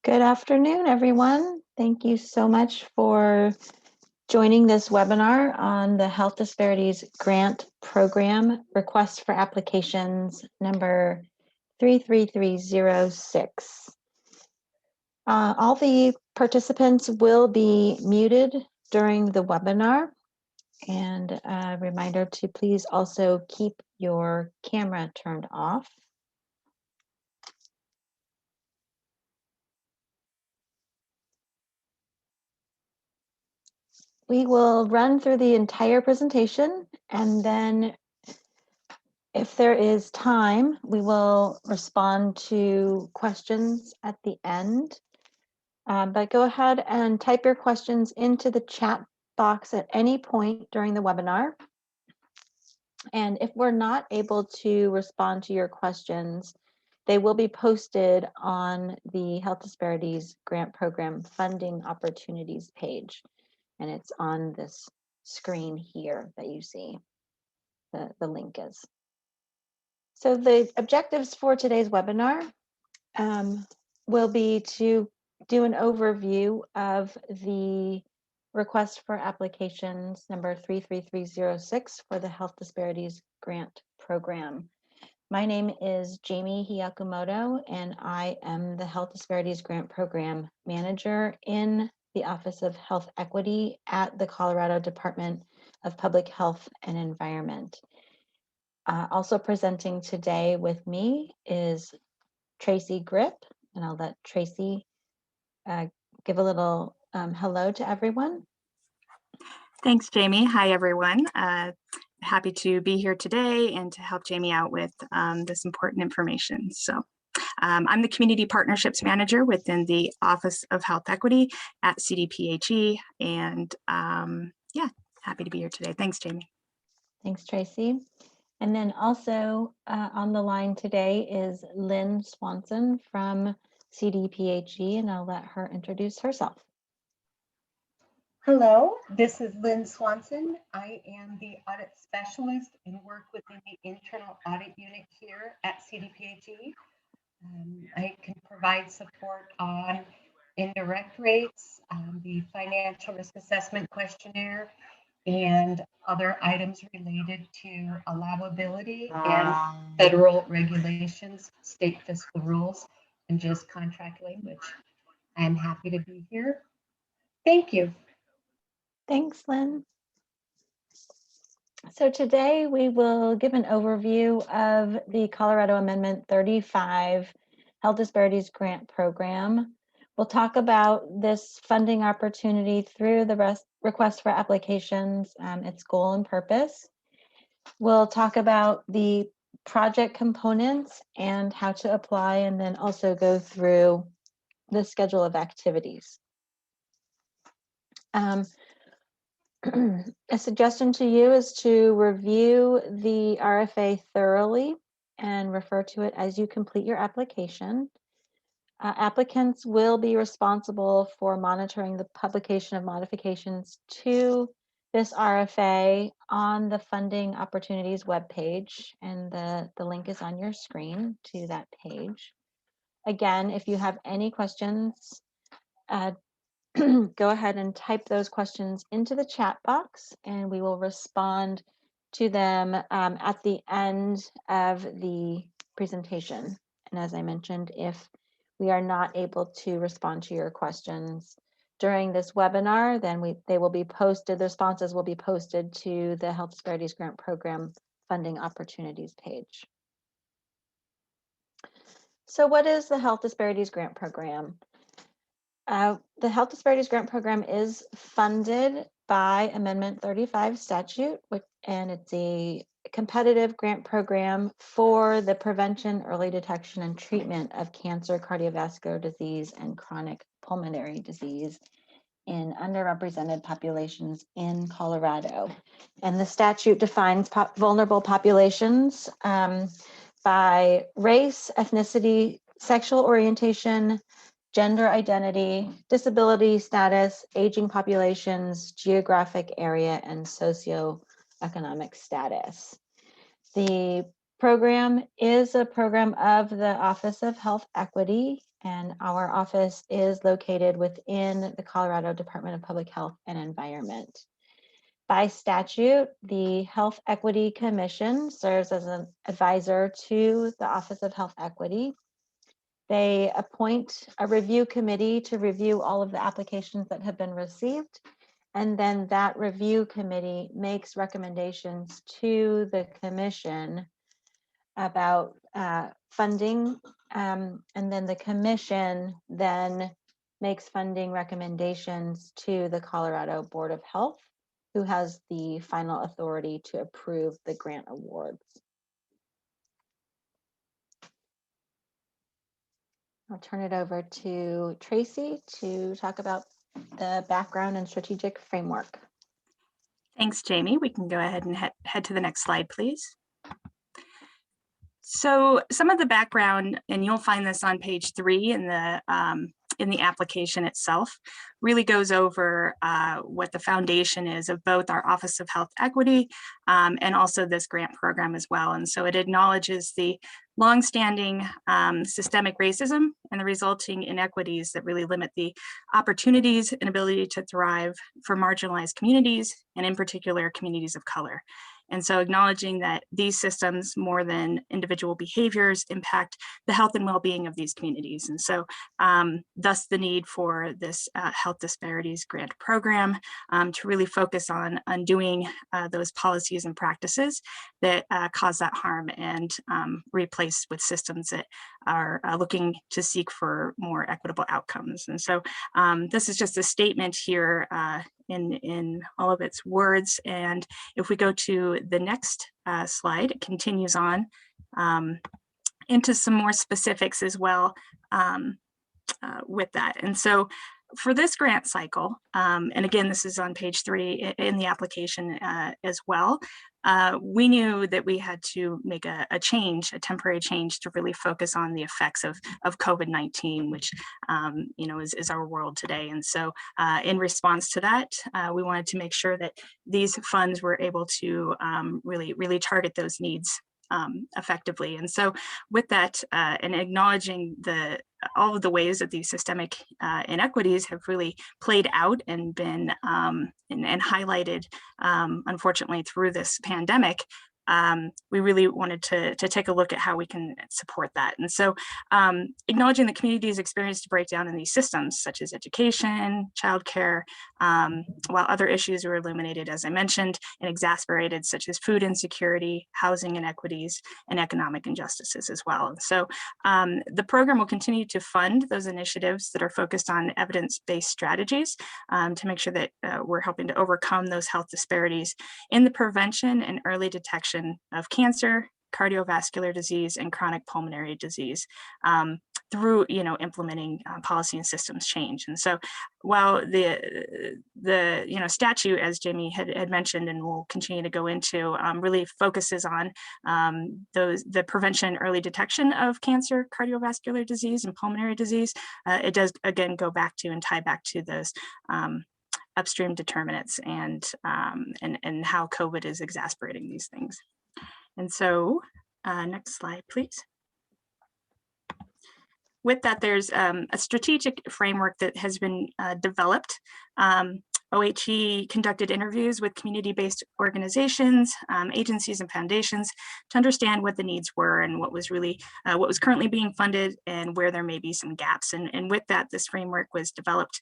Good afternoon, everyone. Thank you so much for joining this webinar on the Health Disparities Grant Program Request for Applications number 33306. All the participants will be muted during the webinar, and a reminder to please also keep your camera turned off. We will run through the entire presentation, and then if there is time, we will respond to questions at the end. But go ahead and type your questions into the chat box at any point during the webinar. And if we're not able to respond to your questions, they will be posted on the Health Disparities Grant Program Funding Opportunities page. And it's on this screen here that you see, the link is. So the objectives for today's webinar will be to do an overview of the request for applications number 33306 for the Health Disparities Grant Program. My name is Jamie Hiyakumoto, and I am the Health Disparities Grant Program Manager in the Office of Health Equity at the Colorado Department of Public Health and Environment. Also presenting today with me is Tracy Grip, and I'll let Tracy give a little hello to everyone. Thanks, Jamie. Hi, everyone. Happy to be here today and to help Jamie out with this important information. So I'm the Community Partnerships Manager within the Office of Health Equity at CDPHE, and yeah, happy to be here today. Thanks, Jamie. Thanks, Tracy. And then also on the line today is Lynn Swanson from CDPHE, and I'll let her introduce herself. Hello, this is Lynn Swanson. I am the audit specialist and work within the internal audit unit here at CDPHE. I can provide support on indirect rates, the financial risk assessment questionnaire, and other items related to allowability and federal regulations, state fiscal rules, and just contract language. I'm happy to be here. Thank you. Thanks, Lynn. So today we will give an overview of the Colorado Amendment 35 Health Disparities Grant Program. We'll talk about this funding opportunity through the request for applications, its goal and purpose. We'll talk about the project components and how to apply, and then also go through the schedule of activities. A suggestion to you is to review the RFA thoroughly and refer to it as you complete your application. Applicants will be responsible for monitoring the publication of modifications to this RFA on the Funding Opportunities webpage, and the link is on your screen to that page. Again, if you have any questions, go ahead and type those questions into the chat box, and we will respond to them at the end of the presentation. And as I mentioned, if we are not able to respond to your questions during this webinar, then they will be posted, the responses will be posted to the Health Disparities Grant Program Funding Opportunities page. So what is the Health Disparities Grant Program? The Health Disparities Grant Program is funded by Amendment 35 statute, and it's a competitive grant program for the prevention, early detection, and treatment of cancer, cardiovascular disease, and chronic pulmonary disease in underrepresented populations in Colorado. And the statute defines vulnerable populations by race, ethnicity, sexual orientation, gender identity, disability status, aging populations, geographic area, and socioeconomic status. The program is a program of the Office of Health Equity, and our office is located within the Colorado Department of Public Health and Environment. By statute, the Health Equity Commission serves as an advisor to the Office of Health Equity. They appoint a review committee to review all of the applications that have been received, and then that review committee makes recommendations to the commission about funding, and then the commission then makes funding recommendations to the Colorado Board of Health, who has the final authority to approve the grant awards. I'll turn it over to Tracy to talk about the background and strategic framework. Thanks, Jamie. We can go ahead and head to the next slide, please. So some of the background, and you'll find this on page 3 in the application itself, really goes over what the foundation is of both our Office of Health Equity and also this grant program as well. And so it acknowledges the longstanding systemic racism and the resulting inequities that really limit the opportunities and ability to thrive for marginalized communities, and in particular communities of color. And so acknowledging that these systems, more than individual behaviors, impact the health and well-being of these communities. And so thus the need for this Health Disparities Grant Program to really focus on undoing those policies and practices that cause that harm, and replace with systems that are looking to seek for more equitable outcomes. And so this is just a statement here in all of its words. And if we go to the next slide, it continues on into some more specifics as well with that. And so for this grant cycle, and again, this is on page 3 in the application as well, we knew that we had to make a temporary change to really focus on the effects of COVID-19, which is our world today. And so in response to that, we wanted to make sure that these funds were able to really target those needs effectively. And so with that, and acknowledging all of the ways that these systemic inequities have really played out and been and highlighted, unfortunately, through this pandemic, we really wanted to take a look at how we can support that. And so acknowledging the community's experienced breakdown in these systems, such as education, childcare, while other issues were illuminated, as I mentioned, and exacerbated, such as food insecurity, housing inequities, and economic injustices as well. And so the program will continue to fund those initiatives that are focused on evidence-based strategies to make sure that we're helping to overcome those health disparities in the prevention and early detection of cancer, cardiovascular disease, and chronic pulmonary disease through implementing policy and systems change. And so while the statute, as Jamie had mentioned and will continue to go into, really focuses on the prevention and early detection of cancer, cardiovascular disease, and pulmonary disease, it does again go back to and tie back to those upstream determinants and how COVID is exacerbating these things. And so next slide, please. With that, there's a strategic framework that has been developed. OHE conducted interviews with community-based organizations, agencies, and foundations to understand what the needs were and what was currently being funded and where there may be some gaps. And with that, this framework was developed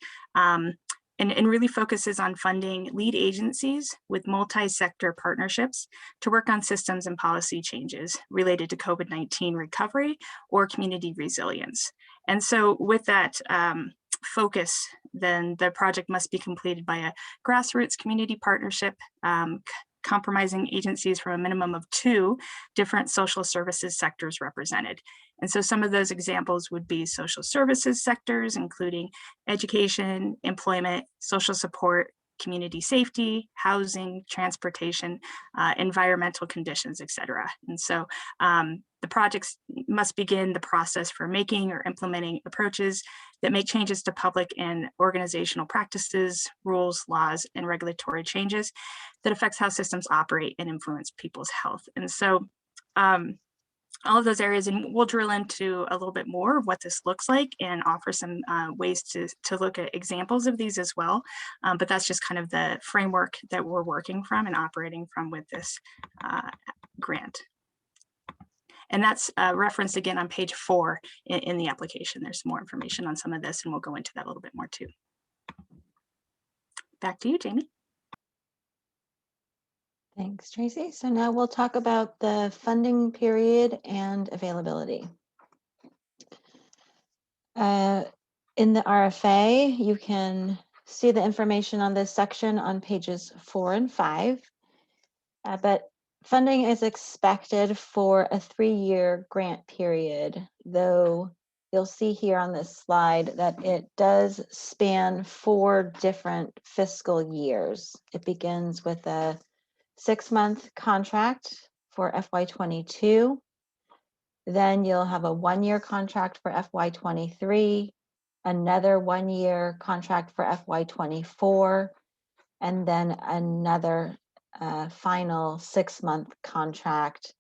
and really focuses on funding lead agencies with multi-sector partnerships to work on systems and policy changes related to COVID-19 recovery or community resilience. And so with that focus, then the project must be completed by a grassroots community partnership comprising agencies from a minimum of 2 different social services sectors represented. And so some of those examples would be social services sectors, including education, employment, social support, community safety, housing, transportation, environmental conditions, et cetera. And so the projects must begin the process for making or implementing approaches that make changes to public and organizational practices, rules, laws, and regulatory changes that affects how systems operate and influence people's health. And so all of those areas, and we'll drill into a little bit more of what this looks like and offer some ways to look at examples of these as well. But that's just kind of the framework that we're working from and operating from with this grant. And that's referenced again on page 4 in the application. There's more information on some of this, and we'll go into that a little bit more too. Back to you, Jamie. Thanks, Tracy. So now we'll talk about the funding period and availability. In the RFA, you can see the information on this section on pages 4 and 5, but funding is expected for a 3-year grant period, though you'll see here on this slide that it does span 4 different fiscal years. It begins with a 6-month contract for FY22. Then you'll have a 1-year contract for FY23, another 1-year contract for FY24, and then another final 6-month contract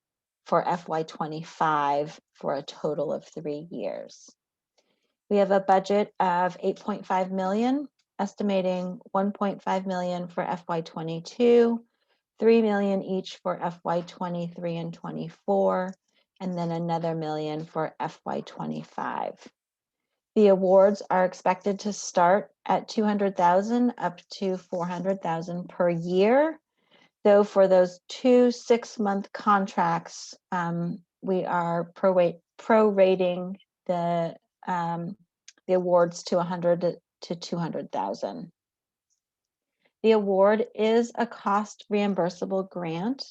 for FY25 for a total of 3 years. We have a budget of 8.5 million, estimating 1.5 million for FY22, 3 million each for FY23 and 24, and then another $1 million for FY25. The awards are expected to start at 200,000 up to 400,000 per year, though for those 2 6-month contracts, we are prorating the awards to 100 to 200,000. The award is a cost reimbursable grant.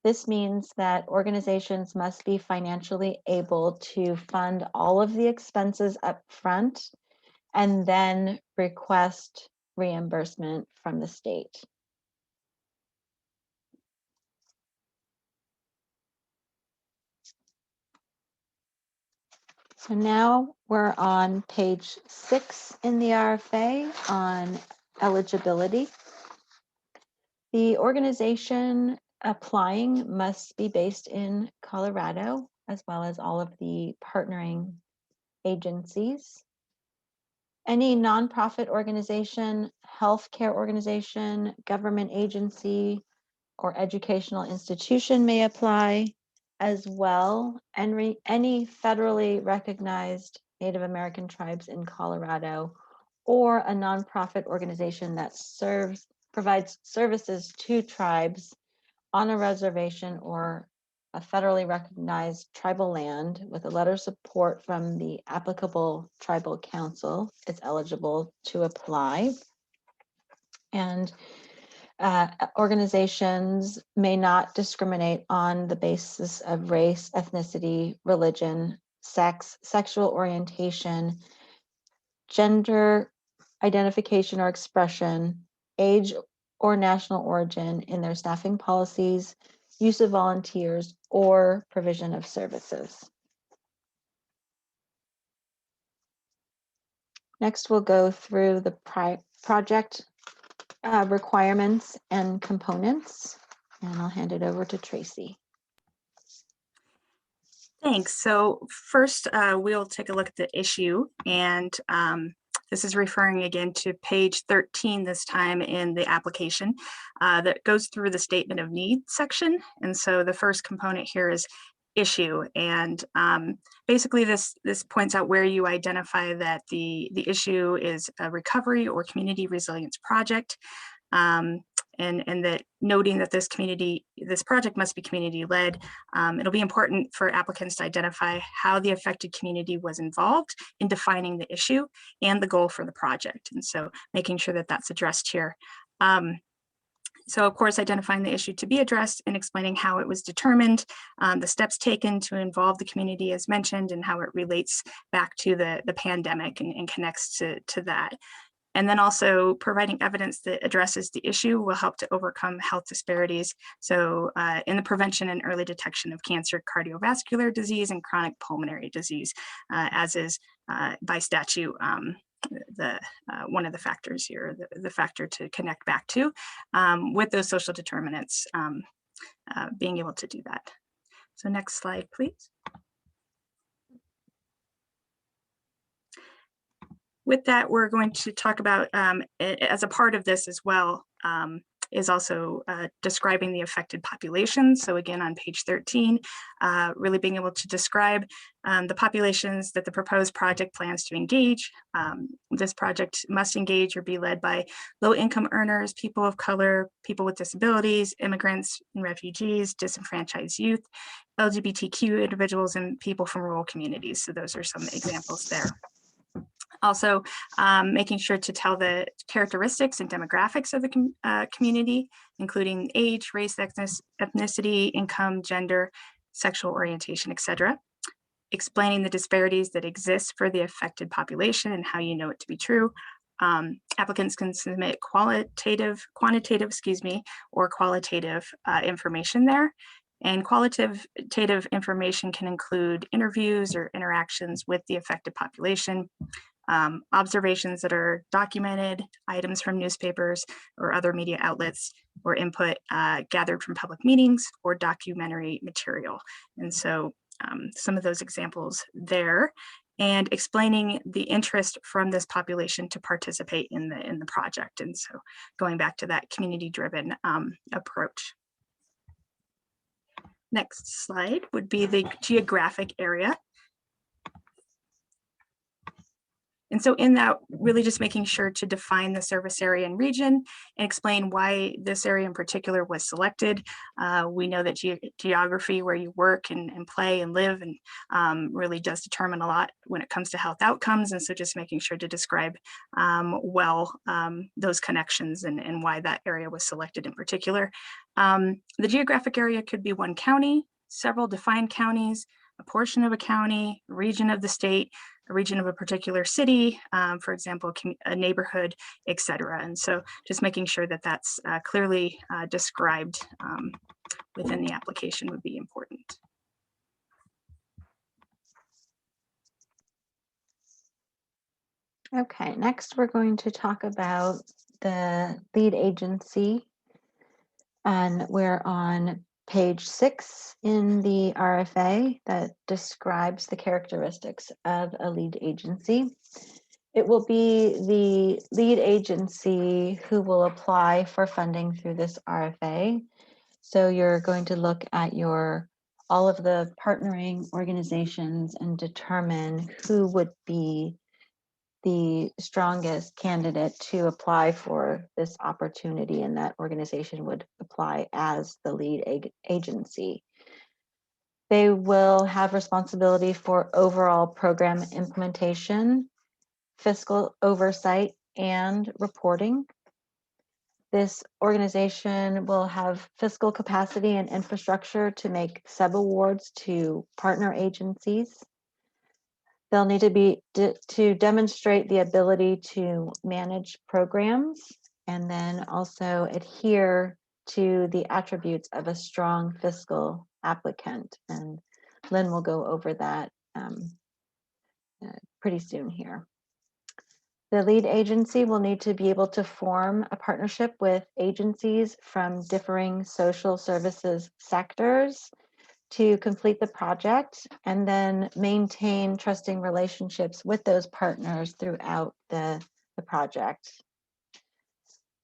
This means that organizations must be financially able to fund all of the expenses up front and then request reimbursement from the state. So now we're on page 6 in the RFA on eligibility. The organization applying must be based in Colorado, as well as all of the partnering agencies. Any nonprofit organization, healthcare organization, government agency, or educational institution may apply as well. And any federally recognized Native American tribes in Colorado, or a nonprofit organization that provides services to tribes on a reservation or a federally recognized tribal land with a letter of support from the applicable tribal council is eligible to apply. And organizations may not discriminate on the basis of race, ethnicity, religion, sex, sexual orientation, gender identification or expression, age or national origin in their staffing policies, use of volunteers, or provision of services. Next, we'll go through the project requirements and components, and I'll hand it over to Tracy. Thanks. So first, we'll take a look at the issue, and this is referring again to page 13 this time in the application that goes through the statement of need section. And so the first component here is issue, and basically this points out where you identify that the issue is a recovery or community resilience project, and that noting that this project must be community led. It'll be important for applicants to identify how the affected community was involved in defining the issue and the goal for the project, and so making sure that that's addressed here. So of course, identifying the issue to be addressed and explaining how it was determined, the steps taken to involve the community as mentioned, and how it relates back to the pandemic and connects to that. And then also providing evidence that addresses the issue will help to overcome health disparities. So in the prevention and early detection of cancer, cardiovascular disease, and chronic pulmonary disease, as is by statute, one of the factors here, the factor to connect back to with those social determinants, being able to do that. So next slide, please. with that, we're going to talk about, as a part of this as well, is also describing the affected population. So again, on page 13, really being able to describe the populations that the proposed project plans to engage. This project must engage or be led by low-income earners, people of color, people with disabilities, immigrants and refugees, disenfranchised youth, LGBTQ individuals, and people from rural communities. So those are some examples there. Also, making sure to tell the characteristics and demographics of the community, including age, race, ethnicity, income, gender, sexual orientation, etc. Explaining the disparities that exist for the affected population and how you know it to be true. Applicants can submit quantitative, or qualitative information there. And qualitative information can include interviews or interactions with the affected population, observations that are documented, items from newspapers or other media outlets, or input gathered from public meetings or documentary material. And so some of those examples there, and explaining the interest from this population to participate in the project. And so going back to that community-driven approach. Next slide would be the geographic area. And so in that, really just making sure to define the service area and region and explain why this area in particular was selected. We know that geography, where you work and play and live, and really does determine a lot when it comes to health outcomes. And so just making sure to describe well those connections and why that area was selected in particular. The geographic area could be one county, several defined counties, a portion of a county, a region of the state, a region of a particular city, for example, a neighborhood, etc. And so just making sure that that's clearly described within the application would be important. Okay, next we're going to talk about the lead agency, and we're on page 6 in the RFA that describes the characteristics of a lead agency. It will be the lead agency who will apply for funding through this RFA. So you're going to look at all of the partnering organizations and determine who would be the strongest candidate to apply for this opportunity, and that organization would apply as the lead agency. They will have responsibility for overall program implementation, fiscal oversight, and reporting. This organization will have fiscal capacity and infrastructure to make subawards to partner agencies. They'll need to demonstrate the ability to manage programs and then also adhere to the attributes of a strong fiscal applicant. And Lynn will go over that pretty soon here. The lead agency will need to be able to form a partnership with agencies from differing social services sectors to complete the project, and then maintain trusting relationships with those partners throughout the project.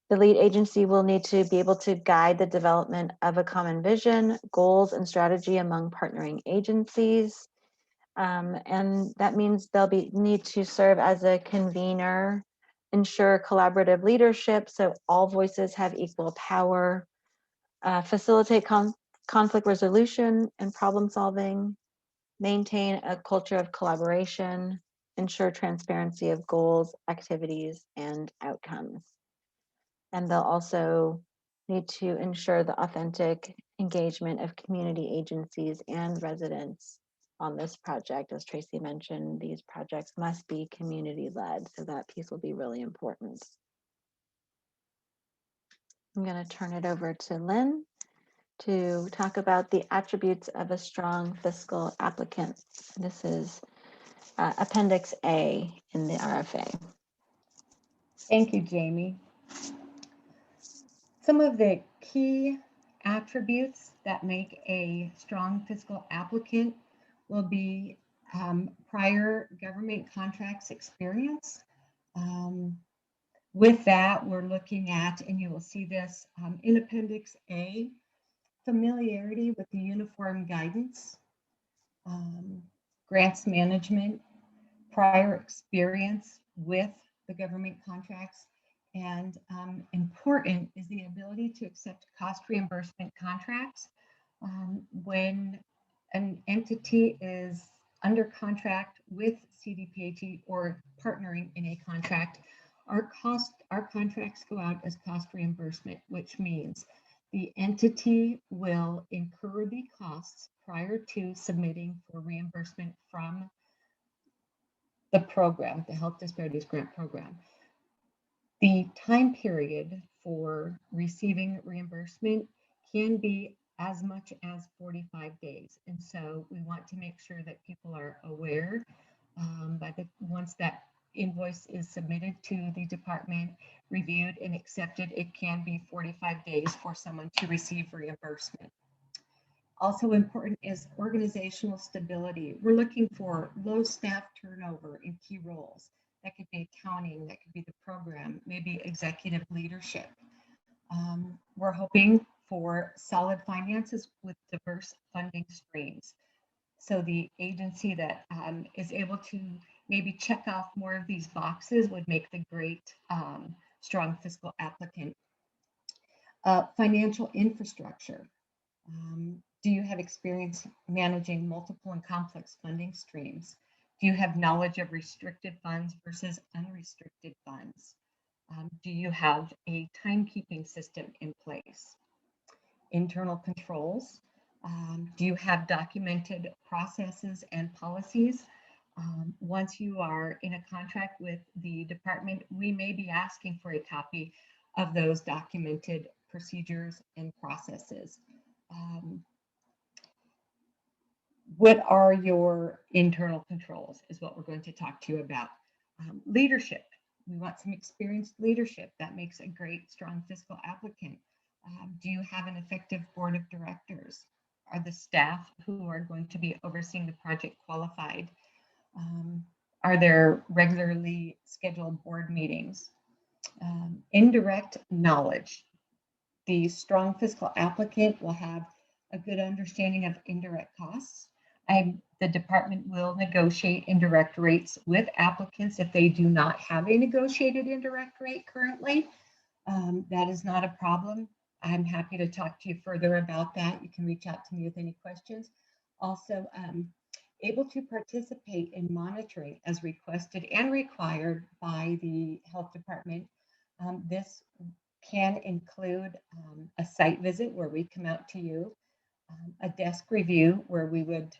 The lead agency will need to be able to guide the development of a common vision, goals, and strategy among partnering agencies. And that means they'll need to serve as a convener, ensure collaborative leadership so all voices have equal power, facilitate conflict resolution and problem solving, maintain a culture of collaboration, ensure transparency of goals, activities, and outcomes. And they'll also need to ensure the authentic engagement of community agencies and residents on this project. As Tracy mentioned, these projects must be community-led, so that piece will be really important. I'm going to turn it over to Lynn to talk about the attributes of a strong fiscal applicant. This is Appendix A in the RFA. Thank you, Jamie. Some of the key attributes that make a strong fiscal applicant will be prior government contracts experience, With that, we're looking at, and you will see this in Appendix A, familiarity with the uniform guidance, grants management, prior experience with the government contracts, and important is the ability to accept cost reimbursement contracts when an entity is under contract with CDPHE or partnering in a contract. Our contracts go out as cost reimbursement, which means the entity will incur the costs prior to submitting for reimbursement from the program, the Health Disparities Grant Program. The time period for receiving reimbursement can be as much as 45 days. And so we want to make sure that people are aware once that invoice is submitted to the department, reviewed and accepted, it can be 45 days for someone to receive reimbursement. Also important is organizational stability. We're looking for low staff turnover in key roles. That could be accounting, that could be the program, maybe executive leadership. We're hoping for solid finances with diverse funding streams. So the agency that is able to maybe check off more of these boxes would make the great strong fiscal applicant. Financial infrastructure. Do you have experience managing multiple and complex funding streams? Do you have knowledge of restricted funds versus unrestricted funds? Do you have a timekeeping system in place? Internal controls. Do you have documented processes and policies? Once you are in a contract with the department, we may be asking for a copy of those documented procedures and processes. What are your internal controls is what we're going to talk to you about. Leadership. We want some experienced leadership. That makes a great, strong fiscal applicant. Do you have an effective board of directors? Are the staff who are going to be overseeing the project qualified? Are there regularly scheduled board meetings? Indirect knowledge. The strong fiscal applicant will have a good understanding of indirect costs. The department will negotiate indirect rates with applicants if they do not have a negotiated indirect rate currently. That is not a problem. I'm happy to talk to you further about that. You can reach out to me with any questions. Also, able to participate in monitoring as requested and required by the health department. This can include a site visit where we come out to you, a desk review where we would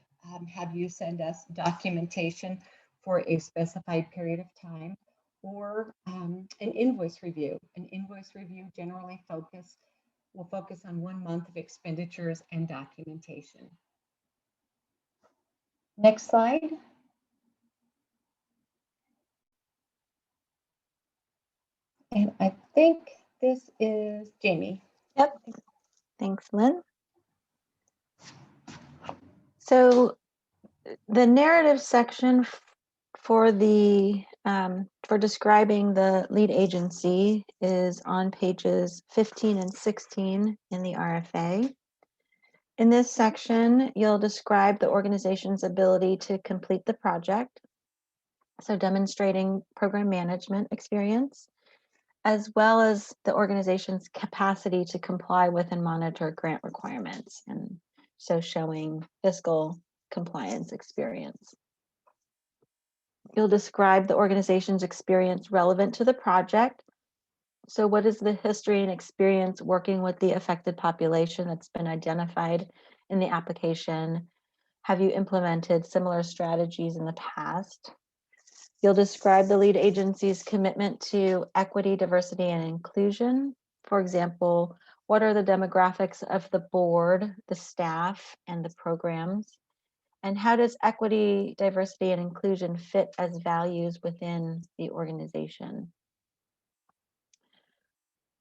have you send us documentation for a specified period of time, or an invoice review. An invoice review generally will focus on 1 month of expenditures and documentation. Next slide. And I think this is Jamie. Yep. Thanks, Lynn. So the narrative section for describing the lead agency is on pages 15 and 16 in the RFA. In this section, you'll describe the organization's ability to complete the project, so demonstrating program management experience, as well as the organization's capacity to comply with and monitor grant requirements, and so showing fiscal compliance experience. You'll describe the organization's experience relevant to the project. So what is the history and experience working with the affected population that's been identified in the application? Have you implemented similar strategies in the past? You'll describe the lead agency's commitment to equity, diversity, and inclusion. For example, what are the demographics of the board, the staff, and the programs? And how does equity, diversity, and inclusion fit as values within the organization?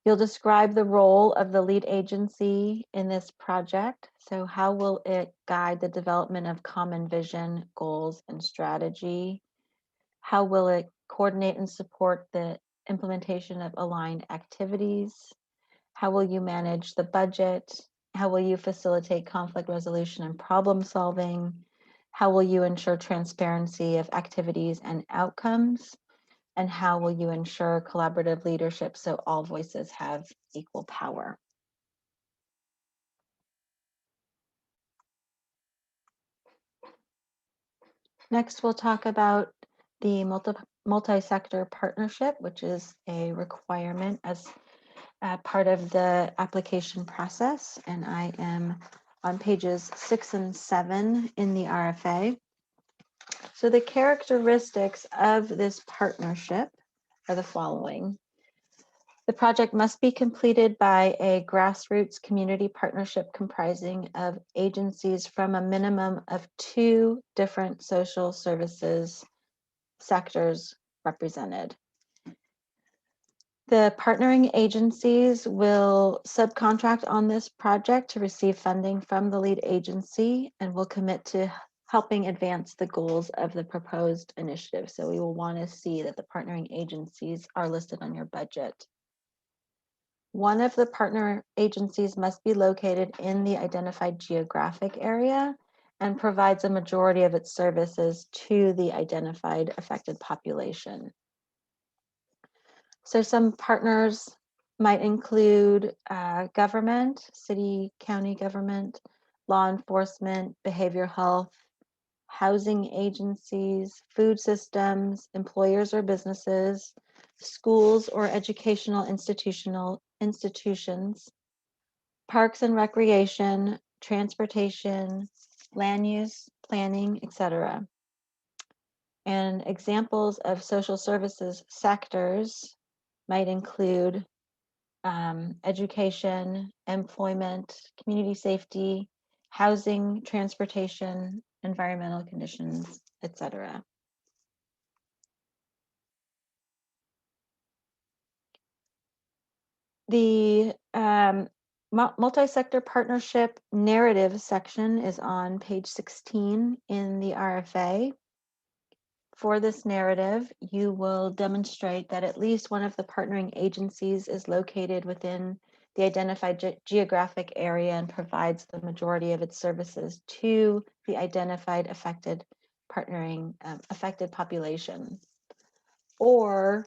You'll describe the role of the lead agency in this project. So how will it guide the development of common vision, goals, and strategy? How will it coordinate and support the implementation of aligned activities? How will you manage the budget? How will you facilitate conflict resolution and problem solving? How will you ensure transparency of activities and outcomes? And how will you ensure collaborative leadership so all voices have equal power? Next, we'll talk about the multi-sector partnership, which is a requirement as part of the application process. And I am on pages 6 and 7 in the RFA. So the characteristics of this partnership are the following. The project must be completed by a grassroots community partnership comprising of agencies from a minimum of 2 different social services sectors represented. The partnering agencies will subcontract on this project to receive funding from the lead agency and will commit to helping advance the goals of the proposed initiative. So we will want to see that the partnering agencies are listed on your budget. One of the partner agencies must be located in the identified geographic area and provides a majority of its services to the identified affected population. So some partners might include government, city, county government, law enforcement, behavioral health, housing agencies, food systems, employers or businesses, schools or educational institutions, parks and recreation, transportation, land use, planning, etc. And examples of social services sectors might include education, employment, community safety, housing, transportation, environmental conditions, etc. The multi-sector partnership narrative section is on page 16 in the RFA. For this narrative, you will demonstrate that at least one of the partnering agencies is located within the identified geographic area and provides the majority of its services to the identified affected population. Or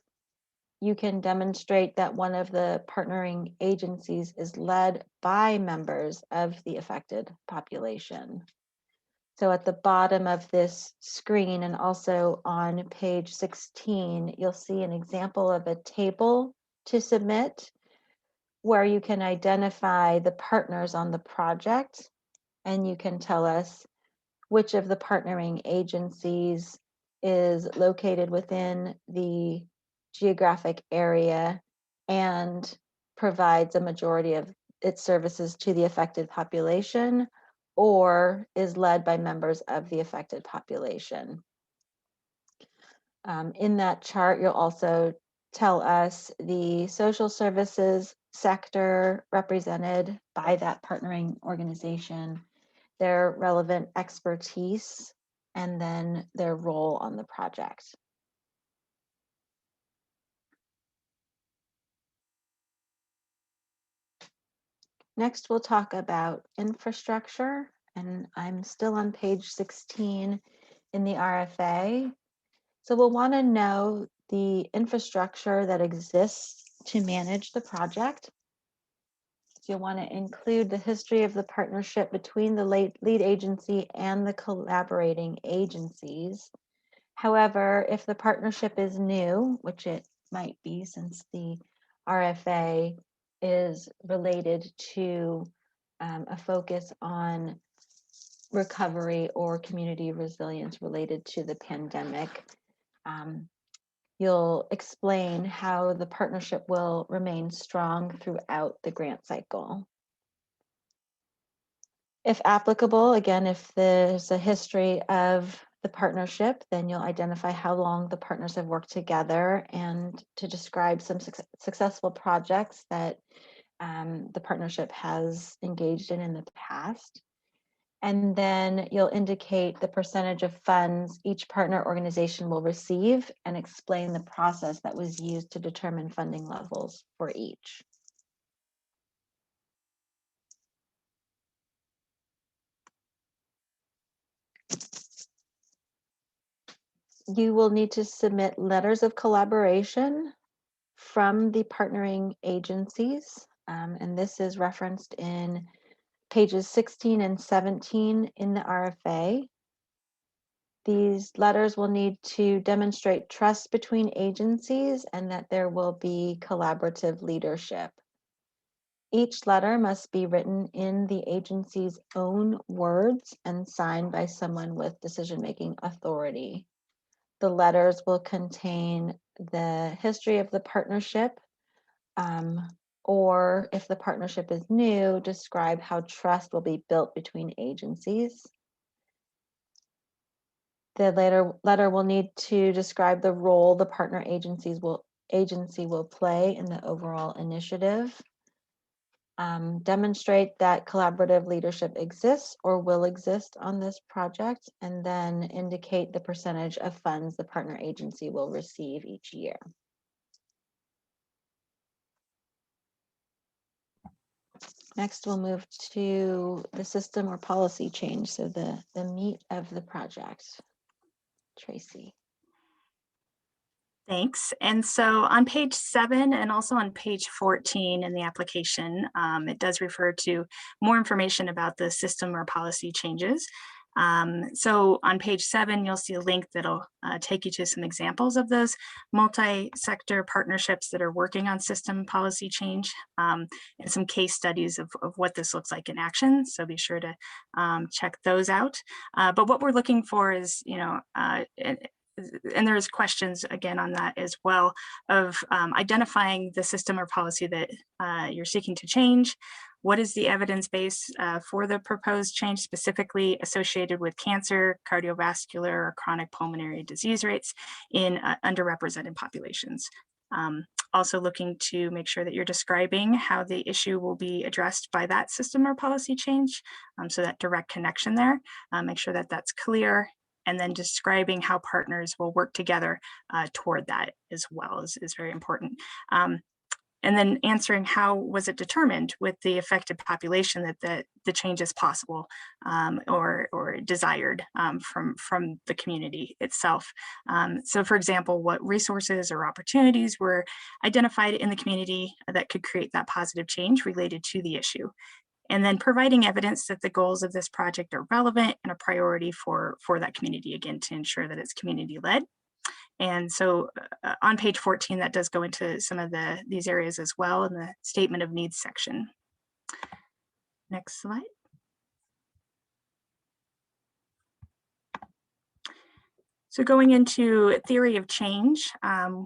you can demonstrate that one of the partnering agencies is led by members of the affected population. So at the bottom of this screen and also on page 16, you'll see an example of a table to submit where you can identify the partners on the project, and you can tell us which of the partnering agencies is located within the geographic area and provides a majority of its services to the affected population, or is led by members of the affected population. In that chart, you'll also tell us the social services sector represented by that partnering organization, their relevant expertise, and then their role on the project. Next, we'll talk about infrastructure, and I'm still on page 16 in the RFA. So we'll want to know the infrastructure that exists to manage the project. You'll want to include the history of the partnership between the lead agency and the collaborating agencies. However, if the partnership is new, which it might be since the RFA is related to a focus on recovery or community resilience related to the pandemic, you'll explain how the partnership will remain strong throughout the grant cycle. If applicable, again, if there's a history of the partnership, then you'll identify how long the partners have worked together and to describe some successful projects that the partnership has engaged in the past. And then you'll indicate the percentage of funds each partner organization will receive and explain the process that was used to determine funding levels for each. You will need to submit letters of collaboration from the partnering agencies. And this is referenced in pages 16 and 17 in the RFA. These letters will need to demonstrate trust between agencies and that there will be collaborative leadership. Each letter must be written in the agency's own words and signed by someone with decision-making authority. The letters will contain the history of the partnership, or if the partnership is new, describe how trust will be built between agencies. The letter will need to describe the role the partner agency will play in the overall initiative. Demonstrate that collaborative leadership exists or will exist on this project, and then indicate the percentage of funds the partner agency will receive each year. Next, we'll move to the system or policy change, so the meat of the project. Tracy. Thanks. And so on page 7 and also on page 14 in the application, it does refer to more information about the system or policy changes. So on page 7, you'll see a link that'll take you to some examples of those multi-sector partnerships that are working on system policy change, and some case studies of what this looks like in action. So be sure to check those out. But what we're looking for is, and there's questions again on that as well, of identifying the system or policy that you're seeking to change. What is the evidence base for the proposed change, specifically associated with cancer, cardiovascular, or chronic pulmonary disease rates in underrepresented populations? Also looking to make sure that you're describing how the issue will be addressed by that system or policy change, so that direct connection there. Make sure that that's clear. And then describing how partners will work together toward that as well is very important. And then answering how was it determined with the affected population that the change is possible or desired from the community itself. So for example, what resources or opportunities were identified in the community that could create that positive change related to the issue. And then providing evidence that the goals of this project are relevant and a priority for that community, again, to ensure that it's community-led. And so on page 14, that does go into some of these areas as well in the statement of needs section. Next slide. So going into theory of change,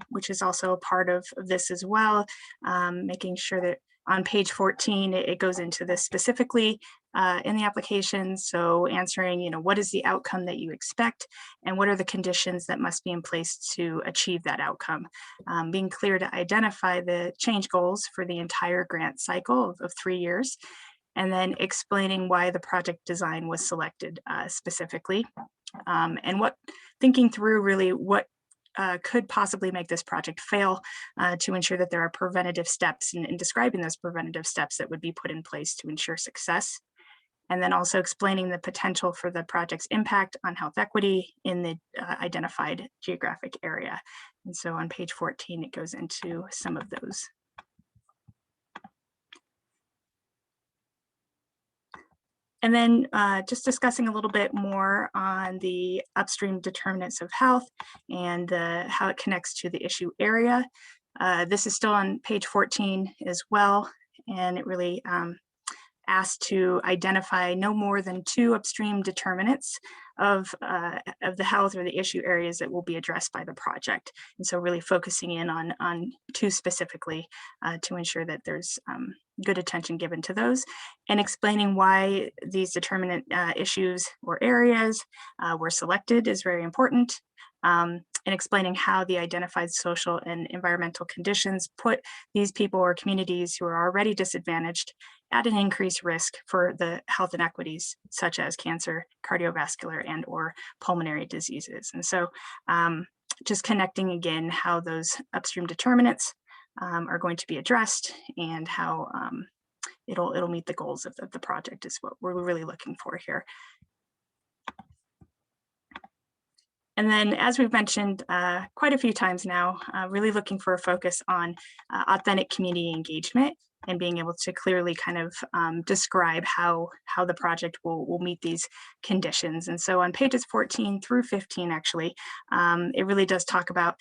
which is also a part of this as well, making sure that on page 14, it goes into this specifically in the application. So answering, what is the outcome that you expect and what are the conditions that must be in place to achieve that outcome? Being clear to identify the change goals for the entire grant cycle of 3 years, and then explaining why the project design was selected specifically, and thinking through really what could possibly make this project fail, to ensure that there are preventative steps and describing those preventative steps that would be put in place to ensure success. And then also explaining the potential for the project's impact on health equity in the identified geographic area. And so on page 14, it goes into some of those. And then just discussing a little bit more on the upstream determinants of health and how it connects to the issue area. This is still on page 14 as well, and it really asked to identify no more than 2 upstream determinants of the health or the issue areas that will be addressed by the project. And so really focusing in on 2 specifically to ensure that there's good attention given to those, and explaining why these determinant issues or areas were selected is very important. and explaining how the identified social and environmental conditions put these people or communities who are already disadvantaged at an increased risk for the health inequities, such as cancer, cardiovascular, and or pulmonary diseases. And so just connecting again how those upstream determinants are going to be addressed and how it'll meet the goals of the project is what we're really looking for here. And then, as we've mentioned quite a few times now, really looking for a focus on authentic community engagement and being able to clearly kind of describe how the project will meet these conditions. And so on pages 14 through 15, actually, it really does talk about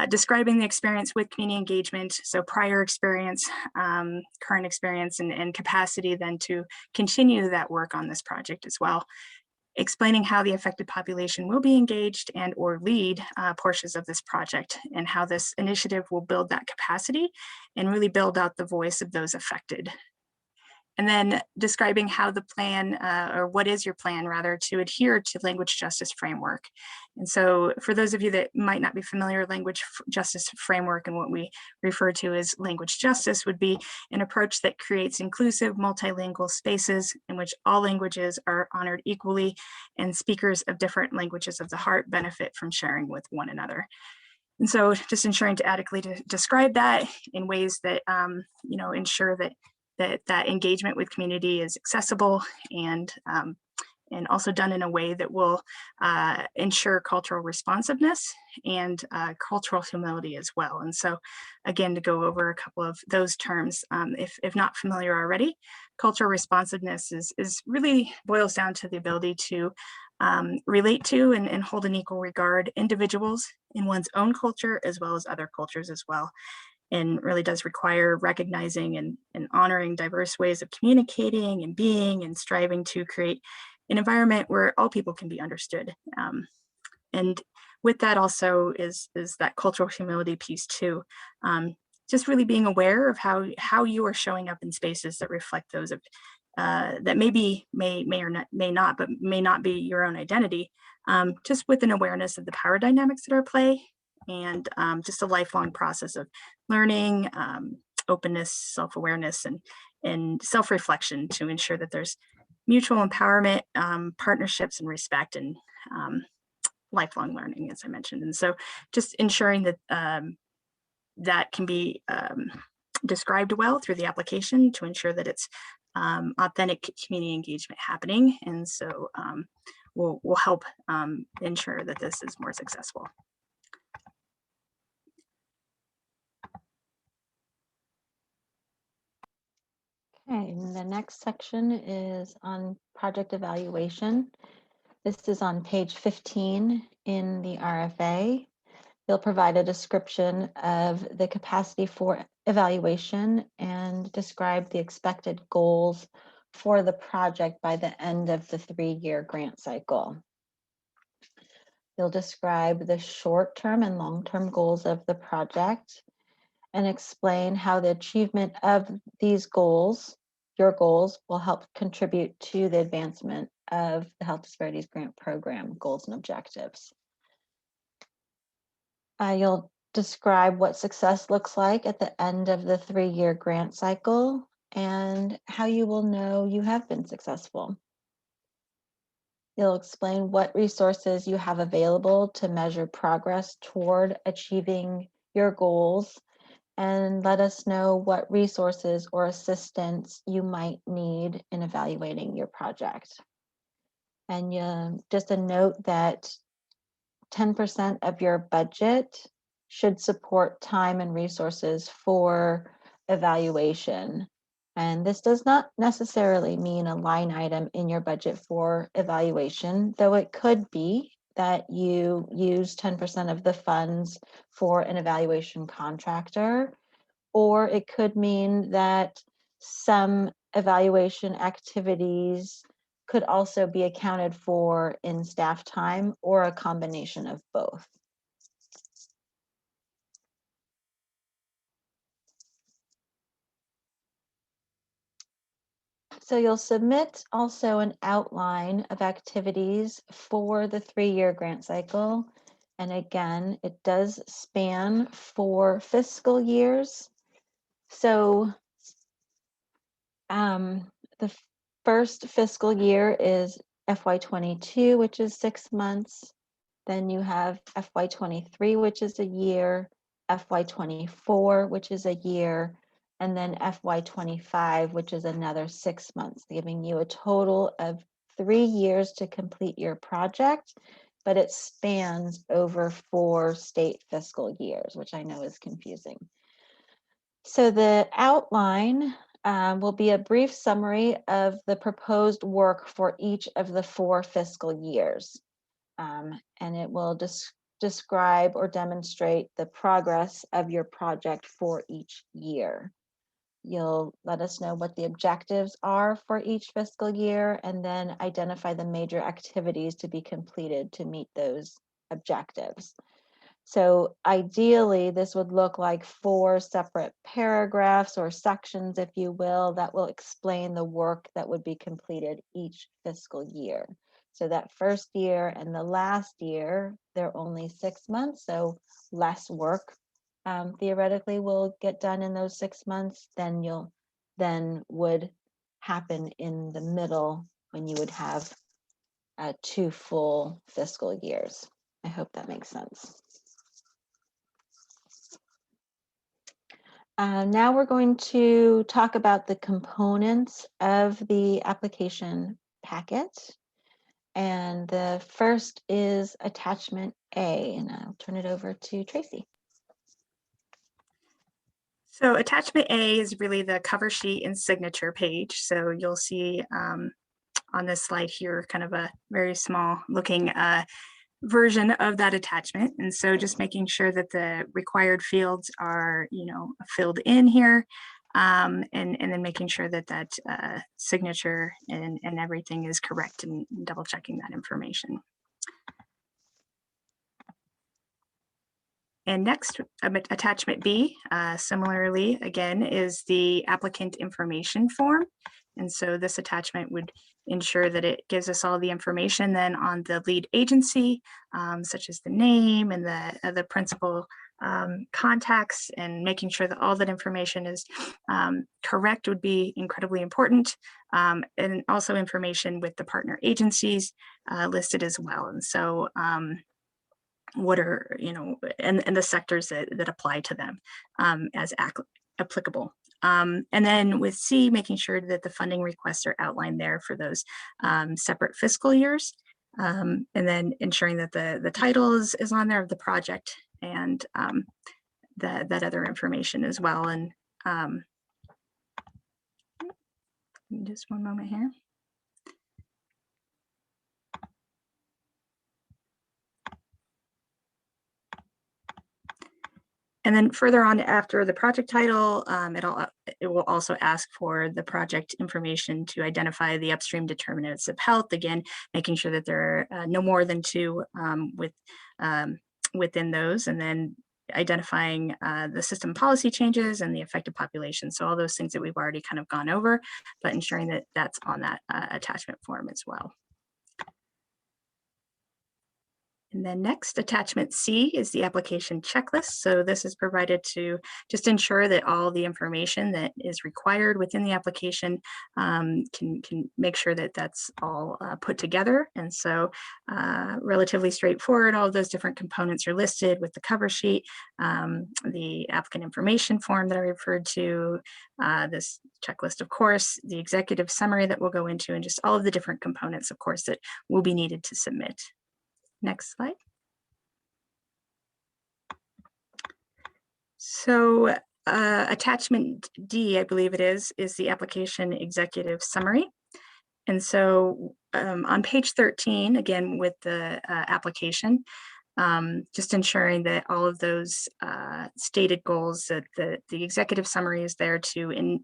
describing the experience with community engagement, so prior experience, current experience, and capacity then to continue that work on this project as well. Explaining how the affected population will be engaged and or lead portions of this project and how this initiative will build that capacity and really build out the voice of those affected. And then describing how the plan, or what is your plan rather, to adhere to language justice framework. And so for those of you that might not be familiar with language justice framework, and what we refer to as language justice would be an approach that creates inclusive multilingual spaces in which all languages are honored equally and speakers of different languages of the heart benefit from sharing with one another. And so just ensuring to adequately describe that in ways that ensure that engagement with community is accessible and also done in a way that will ensure cultural responsiveness and cultural humility as well. And so again, to go over a couple of those terms, if not familiar already, cultural responsiveness is really boils down to the ability to relate to and hold in equal regard individuals in one's own culture as well as other cultures as well. And really does require recognizing and honoring diverse ways of communicating and being and striving to create an environment where all people can be understood. And with that also is that cultural humility piece too. Just really being aware of how you are showing up in spaces that reflect those of that maybe may not be your own identity, just with an awareness of the power dynamics that are at play, and just a lifelong process of learning, openness, self-awareness, and self-reflection to ensure that there's mutual empowerment, partnerships, and respect, and lifelong learning, as I mentioned. And so just ensuring that that can be described well through the application to ensure that it's authentic community engagement happening. And so will help ensure that this is more successful. Okay, and the next section is on project evaluation. This is on page 15 in the RFA. You'll provide a description of the capacity for evaluation and describe the expected goals for the project by the end of the 3-year grant cycle. You'll describe the short-term and long-term goals of the project and explain how the achievement of these goals, your goals, will help contribute to the advancement of the Health Disparities Grant Program goals and objectives. You'll describe what success looks like at the end of the 3-year grant cycle and how you will know you have been successful. You'll explain what resources you have available to measure progress toward achieving your goals, and let us know what resources or assistance you might need in evaluating your project. And just a note that 10% of your budget should support time and resources for evaluation. And this does not necessarily mean a line item in your budget for evaluation, though it could be that you use 10% of the funds for an evaluation contractor, or it could mean that some evaluation activities could also be accounted for in staff time, or a combination of both. So you'll submit also an outline of activities for the 3-year grant cycle And again, it does span 4 fiscal years. So the first fiscal year is FY22, which is 6 months. Then you have FY23, which is a year, FY24, which is a year, and then FY25, which is another 6 months, giving you a total of 3 years to complete your project, but it spans over 4 state fiscal years, which I know is confusing. So the outline will be a brief summary of the proposed work for each of the 4 fiscal years. And it will describe or demonstrate the progress of your project for each year. You'll let us know what the objectives are for each fiscal year, and then identify the major activities to be completed to meet those objectives. So ideally, this would look like 4 separate paragraphs or sections, if you will, that will explain the work that would be completed each fiscal year. So that first year and the last year, they're only 6 months, so less work theoretically will get done in those 6 months than would happen in the middle when you would have 2 full fiscal years. I hope that makes sense. Now we're going to talk about the components of the application packet. And the first is attachment A, and I'll turn it over to Tracy. So attachment A is really the cover sheet and signature page. So you'll see on this slide here, kind of a very small looking version of that attachment. And so just making sure that the required fields are, filled in here, and then making sure that that signature and everything is correct, and double checking that information. And next, attachment B, similarly, again, is the applicant information form. And so this attachment would ensure that it gives us all the information then on the lead agency, such as the name and the principal contacts, and making sure that all that information is correct would be incredibly important. And also information with the partner agencies listed as well. And so what are, and the sectors that apply to them as applicable. And then with C, making sure that the funding requests are outlined there for those separate fiscal years. And then ensuring that the title is on there of the project, and that other information as well. And just one moment here. And then further on, after the project title, it will also ask for the project information to identify the upstream determinants of health. Again, making sure that there are no more than 2 within those, and then identifying the system policy changes and the affected population. So all those things that we've already kind of gone over, but ensuring that that's on that attachment form as well. And then next, attachment C is the application checklist. So this is provided to just ensure that all the information that is required within the application can make sure that that's all put together. And so relatively straightforward, all of those different components are listed with the cover sheet, the applicant information form that I referred to, this checklist, of course, the executive summary that we'll go into, and just all of the different components, of course, that will be needed to submit. Next slide. So attachment D, I believe it is the application executive summary. And so on page 13, again, with the application, just ensuring that all of those stated goals, that the executive summary is there to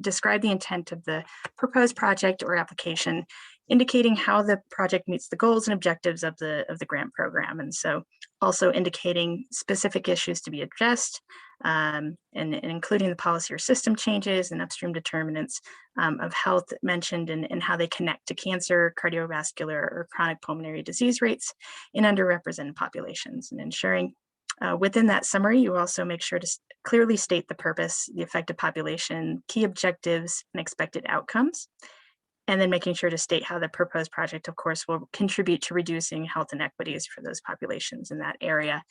describe the intent of the proposed project or application, indicating how the project meets the goals and objectives of the grant program. And so also indicating specific issues to be addressed, and including the policy or system changes and upstream determinants of health mentioned and how they connect to cancer, cardiovascular, or chronic pulmonary disease rates in underrepresented populations, and ensuring within that summary, you also make sure to clearly state the purpose, the affected population, key objectives, and expected outcomes. And then making sure to state how the proposed project, of course, will contribute to reducing health inequities for those populations in that area.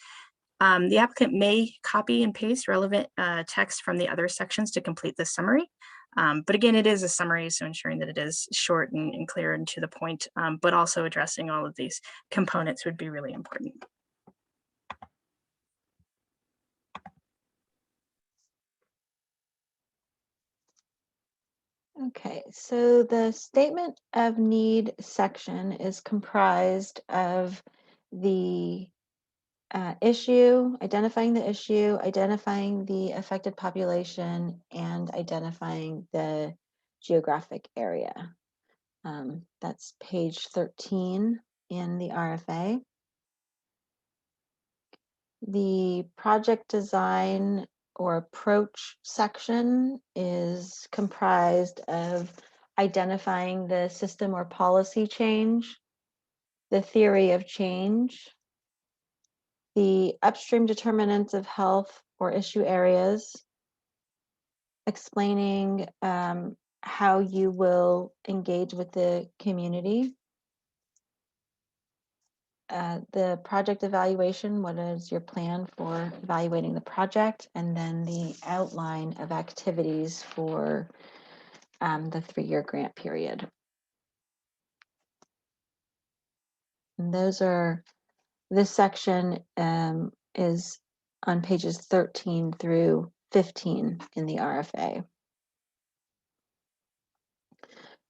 The applicant may copy and paste relevant text from the other sections to complete this summary. But again, it is a summary, so ensuring that it is short and clear and to the point, but also addressing all of these components would be really important. Okay, so the statement of need section is comprised of the issue, identifying the affected population, and identifying the geographic area. That's page 13 in the RFA. The project design or approach section is comprised of identifying the system or policy change, the theory of change, the upstream determinants of health or issue areas, explaining how you will engage with the community, the project evaluation, what is your plan for evaluating the project, and then the outline of activities for the 3-year grant period. And this section is on pages 13 through 15 in the RFA.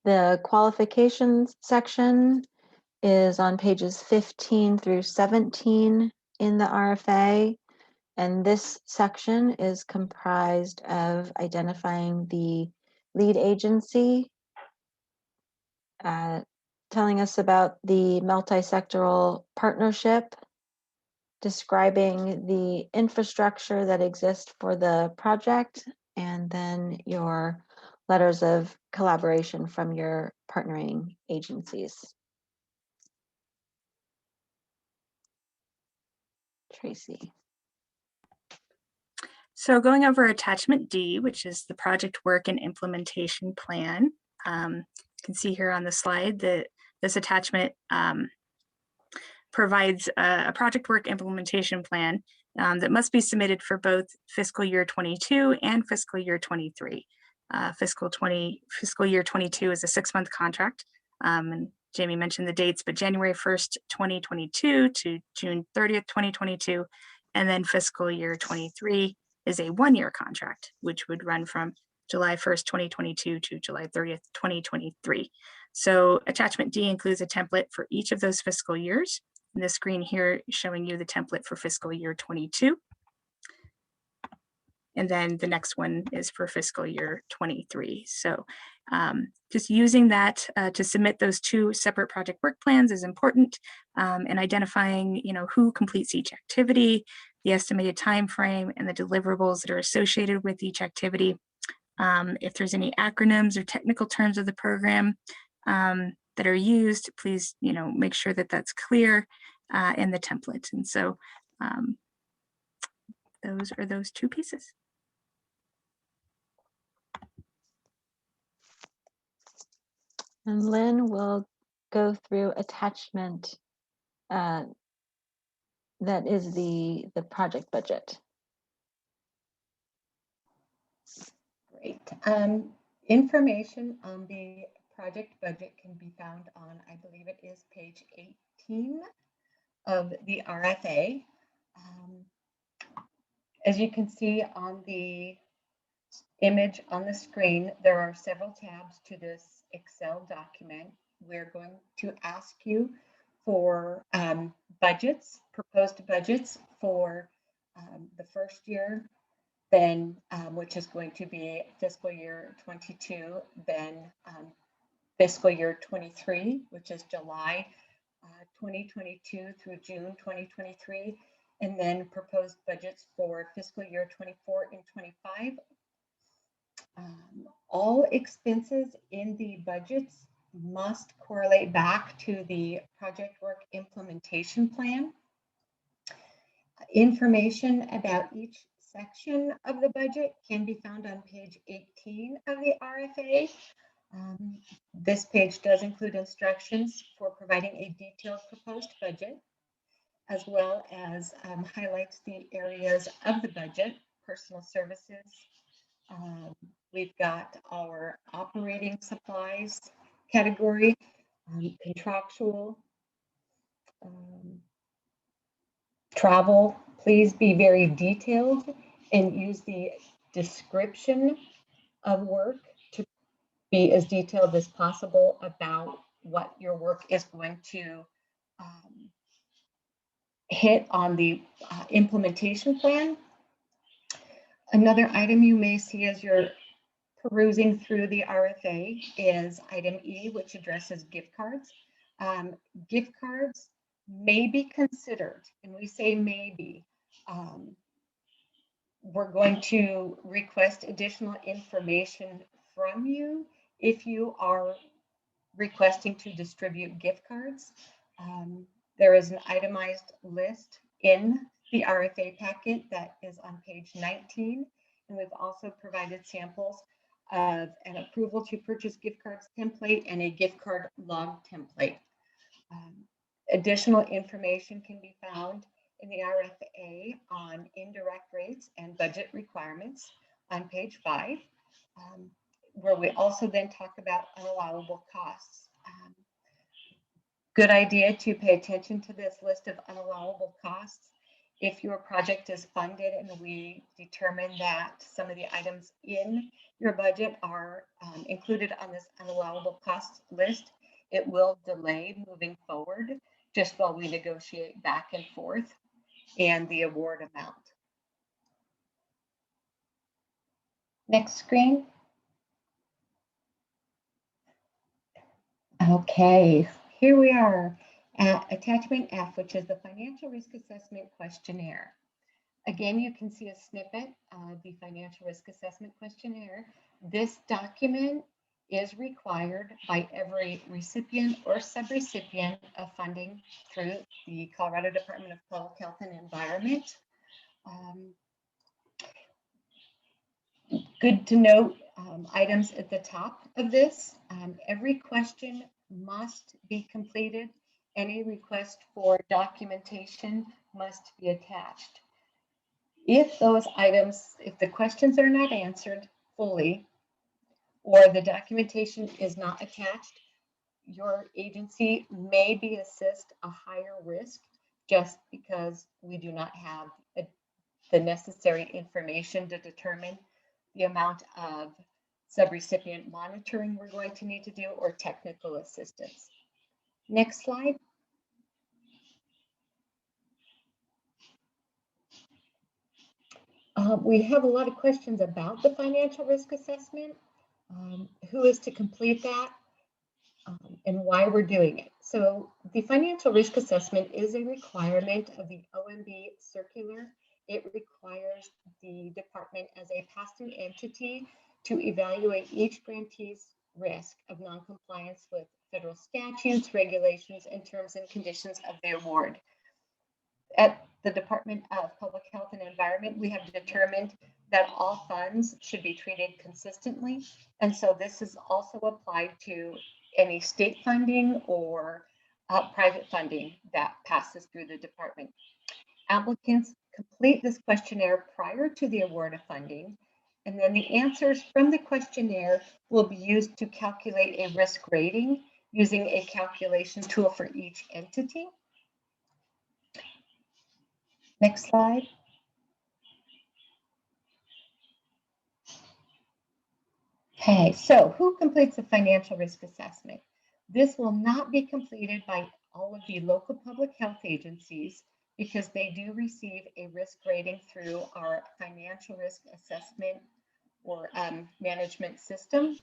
The qualifications section is on pages 15 through 17 in the RFA. And this section is comprised of identifying the lead agency, telling us about the multisectoral partnership, describing the infrastructure that exists for the project, and then your letters of collaboration from your partnering agencies. Tracy. So going over attachment D, which is the project work and implementation plan. You can see here on the slide that this attachment provides a project work implementation plan that must be submitted for both fiscal year 22 and fiscal year 23. Fiscal year 22 is a 6-month contract. And Jamie mentioned the dates, but January 1st, 2022 to June 30th, 2022. And then fiscal year 23 is a 1-year contract, which would run from July 1st, 2022 to July 30th, 2023. So attachment D includes a template for each of those fiscal years. And the screen here showing you the template for fiscal year 22. And then the next one is for fiscal year 23. So just using that to submit those 2 separate project work plans is important, and identifying who completes each activity, the estimated time frame, and the deliverables that are associated with each activity. If there's any acronyms or technical terms of the program that are used, please make sure that that's clear in the template. And so those are those 2 pieces. And Lynn will go through attachment that is the project budget. Great. Information on the project budget can be found on, I believe it is page 18 of the RFA. As you can see on the image on the screen, there are several tabs to this Excel document. We're going to ask you for budgets, proposed budgets for the first year, then which is going to be fiscal year 22, then fiscal year 23, which is July 2022 through June 2023, and then proposed budgets for fiscal year 24 and 25. All expenses in the budgets must correlate back to the project work implementation plan. Information about each section of the budget can be found on page 18 of the RFA. This page does include instructions for providing a detailed proposed budget, as well as highlights the areas of the budget, personal services. We've got our operating supplies category, contractual, travel. Please be very detailed and use the description of work to be as detailed as possible about what your work is going to hit on the implementation plan. Another item you may see as you're perusing through the RFA is item E, which addresses gift cards. Gift cards may be considered, and we say maybe. We're going to request additional information from you if you are requesting to distribute gift cards. There is an itemized list in the RFA packet that is on page 19, and we've also provided samples of an approval to purchase gift cards template and a gift card log template. Additional information can be found in the RFA on indirect rates and budget requirements on page 5, where we also then talk about unallowable costs. Good idea to pay attention to this list of unallowable costs. If your project is funded and we determine that some of the items in your budget are included on this unallowable costs list, it will delay moving forward just while we negotiate back and forth and the award amount. Next screen. Okay, here we are at attachment F, which is the financial risk assessment questionnaire. Again, you can see a snippet of the financial risk assessment questionnaire. This document is required by every recipient or subrecipient of funding through the Colorado Department of Public Health and Environment. Good to note items at the top of this. Every question must be completed. Any request for documentation must be attached. If those items, if the questions are not answered fully, or the documentation is not attached, your agency may be assessed a higher risk just because we do not have the necessary information to determine the amount of subrecipient monitoring we're going to need to do or technical assistance. Next slide. We have a lot of questions about the financial risk assessment, who is to complete that, and why we're doing it. So the financial risk assessment is a requirement of the OMB circular. It requires the department as a pass-through entity to evaluate each grantee's risk of noncompliance with federal statutes, regulations, and terms and conditions of the award. At the Department of Public Health and Environment, we have determined that all funds should be treated consistently. And so this is also applied to any state funding or private funding that passes through the department. Applicants complete this questionnaire prior to the award of funding, and then the answers from the questionnaire will be used to calculate a risk rating using a calculation tool for each entity. Next slide. Okay, so who completes the financial risk assessment? This will not be completed by all of the local public health agencies because they do receive a risk rating through our financial risk assessment or management system.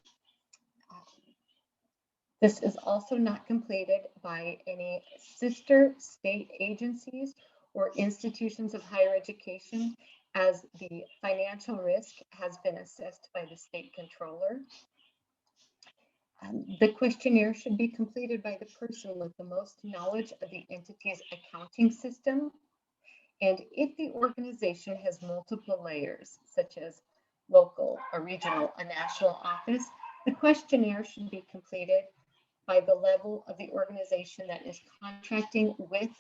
This is also not completed by any sister state agencies or institutions of higher education, as the financial risk has been assessed by the state controller. The questionnaire should be completed by the person with the most knowledge of the entity's accounting system. And if the organization has multiple layers, such as local, a regional, a national office, the questionnaire should be completed by the level of the organization that is contracting with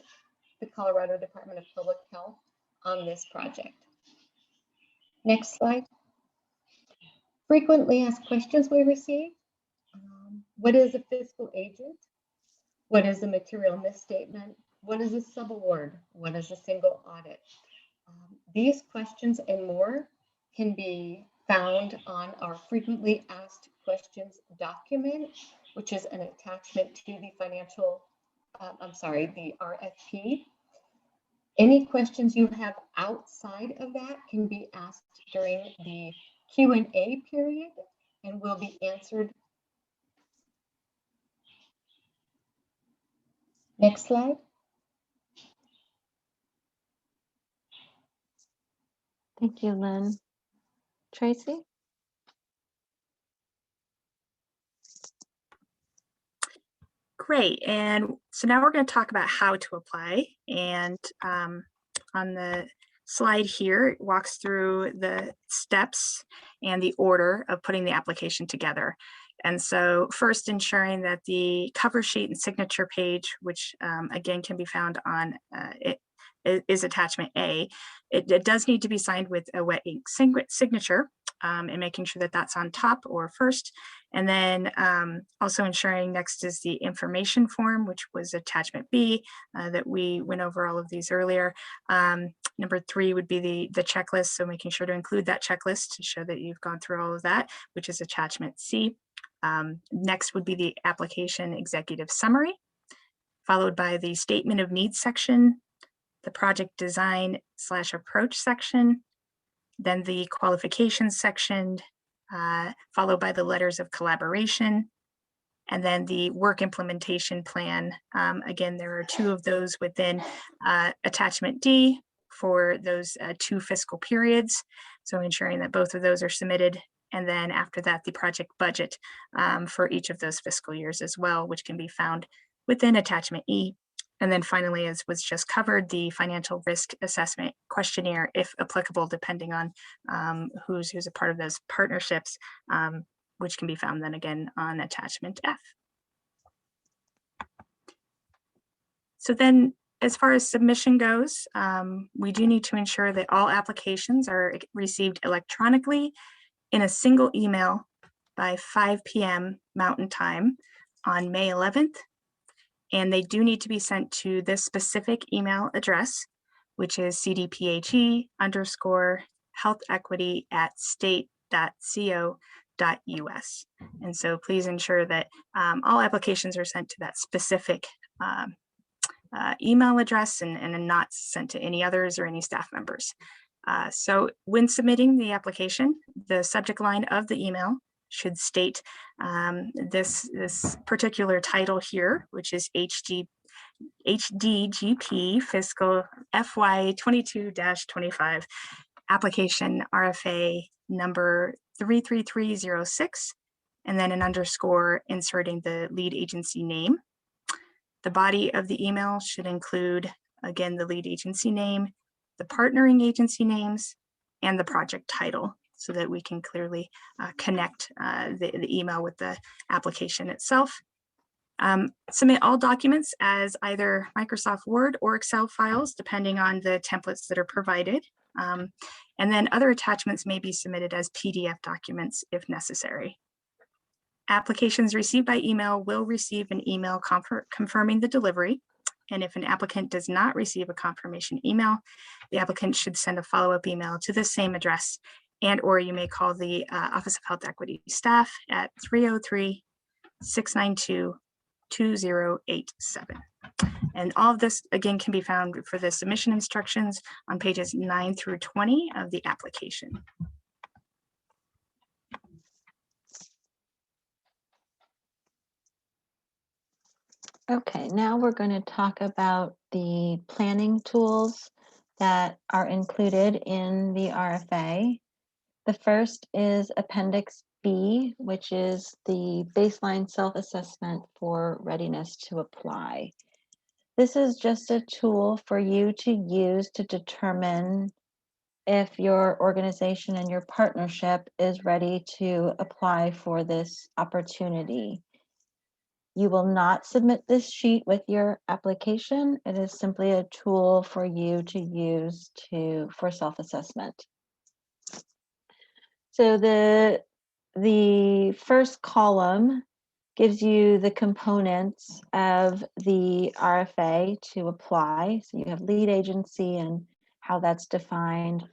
the Colorado Department of Public Health on this project. Next slide. Frequently asked questions we receive. What is a fiscal agent? What is a material misstatement? What is a subaward? What is a single audit? These questions and more can be found on our frequently asked questions document, which is an attachment to the the RFP. Any questions you have outside of that can be asked during the Q&A period and will be answered. Next slide. Thank you, Lynn. Tracy? Great, and so now we're going to talk about how to apply. And on the slide here, it walks through the steps and the order of putting the application together. And so first, ensuring that the cover sheet and signature page, which again can be found on is attachment A, it does need to be signed with a wet ink signature, and making sure that that's on top or first. And then also ensuring next is the information form, which was attachment B, that we went over all of these earlier. Number 3 would be the checklist, so making sure to include that checklist to show that you've gone through all of that, which is attachment C. Next would be the application executive summary, followed by the statement of needs section, the project design / approach section, then the qualifications section, followed by the letters of collaboration, and then the work implementation plan. Again, there are 2 of those within attachment D for those 2 fiscal periods. So ensuring that both of those are submitted. And then after that, the project budget for each of those fiscal years as well, which can be found within attachment E. And then finally, as was just covered, the financial risk assessment questionnaire, if applicable, depending on who's a part of those partnerships, which can be found then again on attachment F. So then as far as submission goes, we do need to ensure that all applications are received electronically in a single email by 5 p.m. Mountain Time on May 11th. And they do need to be sent to this specific email address, which is cdphe_healthequity@state.co.us. And so please ensure that all applications are sent to that specific email address and not sent to any others or any staff members. So when submitting the application, the subject line of the email should state this particular title here, which is HDGP Fiscal FY22-25 application RFA number 33306, and then an underscore inserting the lead agency name. The body of the email should include, again, the lead agency name, the partnering agency names, and the project title, so that we can clearly connect the email with the application itself. Submit all documents as either Microsoft Word or Excel files, depending on the templates that are provided. And then other attachments may be submitted as PDF documents if necessary. Applications received by email will receive an email confirming the delivery. And if an applicant does not receive a confirmation email, the applicant should send a follow-up email to the same address, and/or you may call the Office of Health Equity staff at 303-692-2087. And all of this, again, can be found for the submission instructions on pages 9 through 20 of the application. Okay, now we're going to talk about the planning tools that are included in the RFA. The first is Appendix B, which is the baseline self-assessment for readiness to apply. This is just a tool for you to use to determine if your organization and your partnership is ready to apply for this opportunity. You will not submit this sheet with your application. It is simply a tool for you to use for self-assessment. So the first column gives you the components of the RFA to apply. So you have lead agency and how that's defined,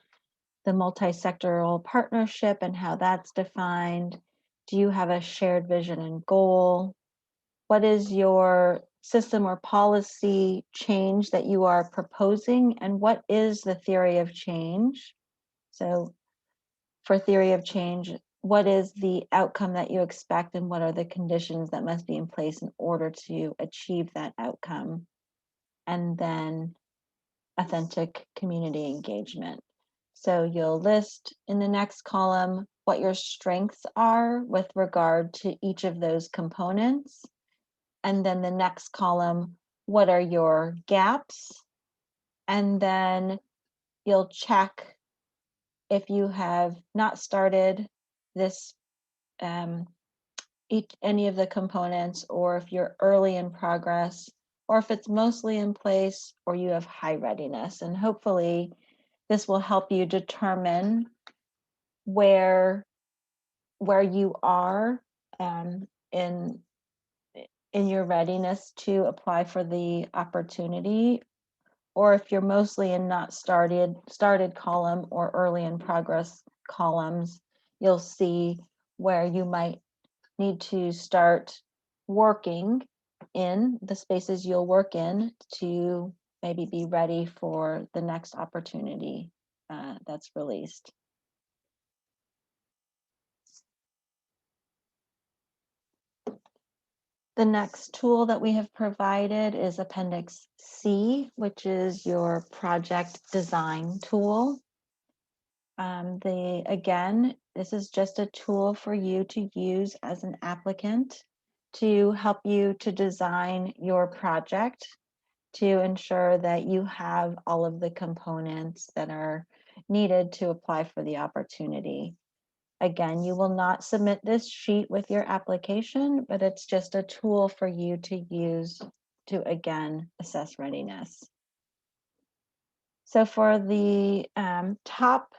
the multi-sectoral partnership and how that's defined. Do you have a shared vision and goal? What is your system or policy change that you are proposing? And what is the theory of change? So for theory of change, what is the outcome that you expect and what are the conditions that must be in place in order to achieve that outcome? And then authentic community engagement. So you'll list in the next column what your strengths are with regard to each of those components. And then the next column, what are your gaps? And then you'll check if you have not started this any of the components, or if you're early in progress, or if it's mostly in place, or you have high readiness. And hopefully this will help you determine where you are in your readiness to apply for the opportunity, or if you're mostly in not started column or early in progress columns, you'll see where you might need to start working in the spaces you'll work in to maybe be ready for the next opportunity that's released. The next tool that we have provided is Appendix C, which is your project design tool. Again, this is just a tool for you to use as an applicant to help you to design your project to ensure that you have all of the components that are needed to apply for the opportunity. Again, you will not submit this sheet with your application, but it's just a tool for you to use to, again, assess readiness. So for the top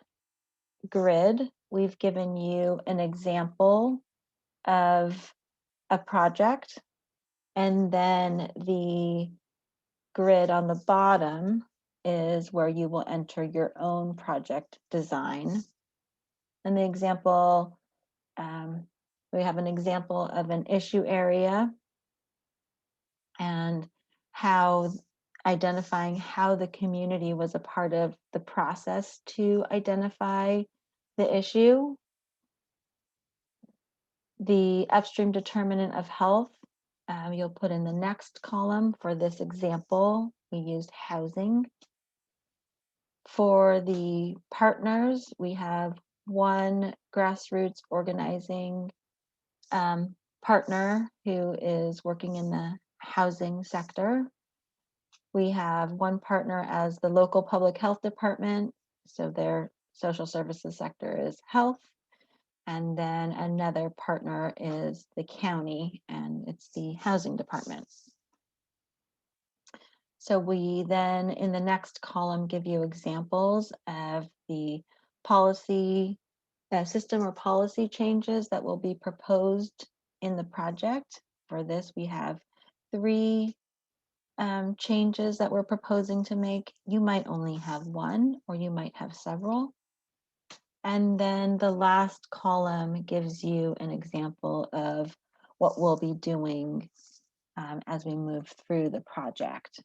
grid, we've given you an example of a project, and then the grid on the bottom is where you will enter your own project design. And the example, we have an example of an issue area and how identifying how the community was a part of the process to identify the issue. The upstream determinant of health, you'll put in the next column. For this example, we used housing. For the partners, we have one grassroots organizing partner who is working in the housing sector. We have one partner as the local public health department, so their social services sector is health. And then another partner is the county, and it's the housing department. So we then, in the next column, give you examples of the policy, system or policy changes that will be proposed in the project. For this, we have 3 changes that we're proposing to make. You might only have one, or you might have several. And then the last column gives you an example of what we'll be doing as we move through the project.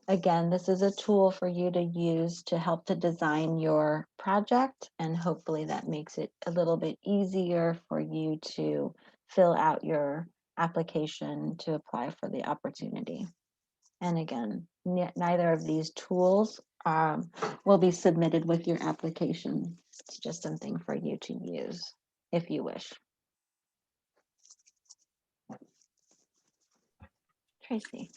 Again, this is a tool for you to use to help to design your project, and hopefully that makes it a little bit easier for you to fill out your application to apply for the opportunity. And again, neither of these tools will be submitted with your application. It's just something for you to use if you wish. Tracy.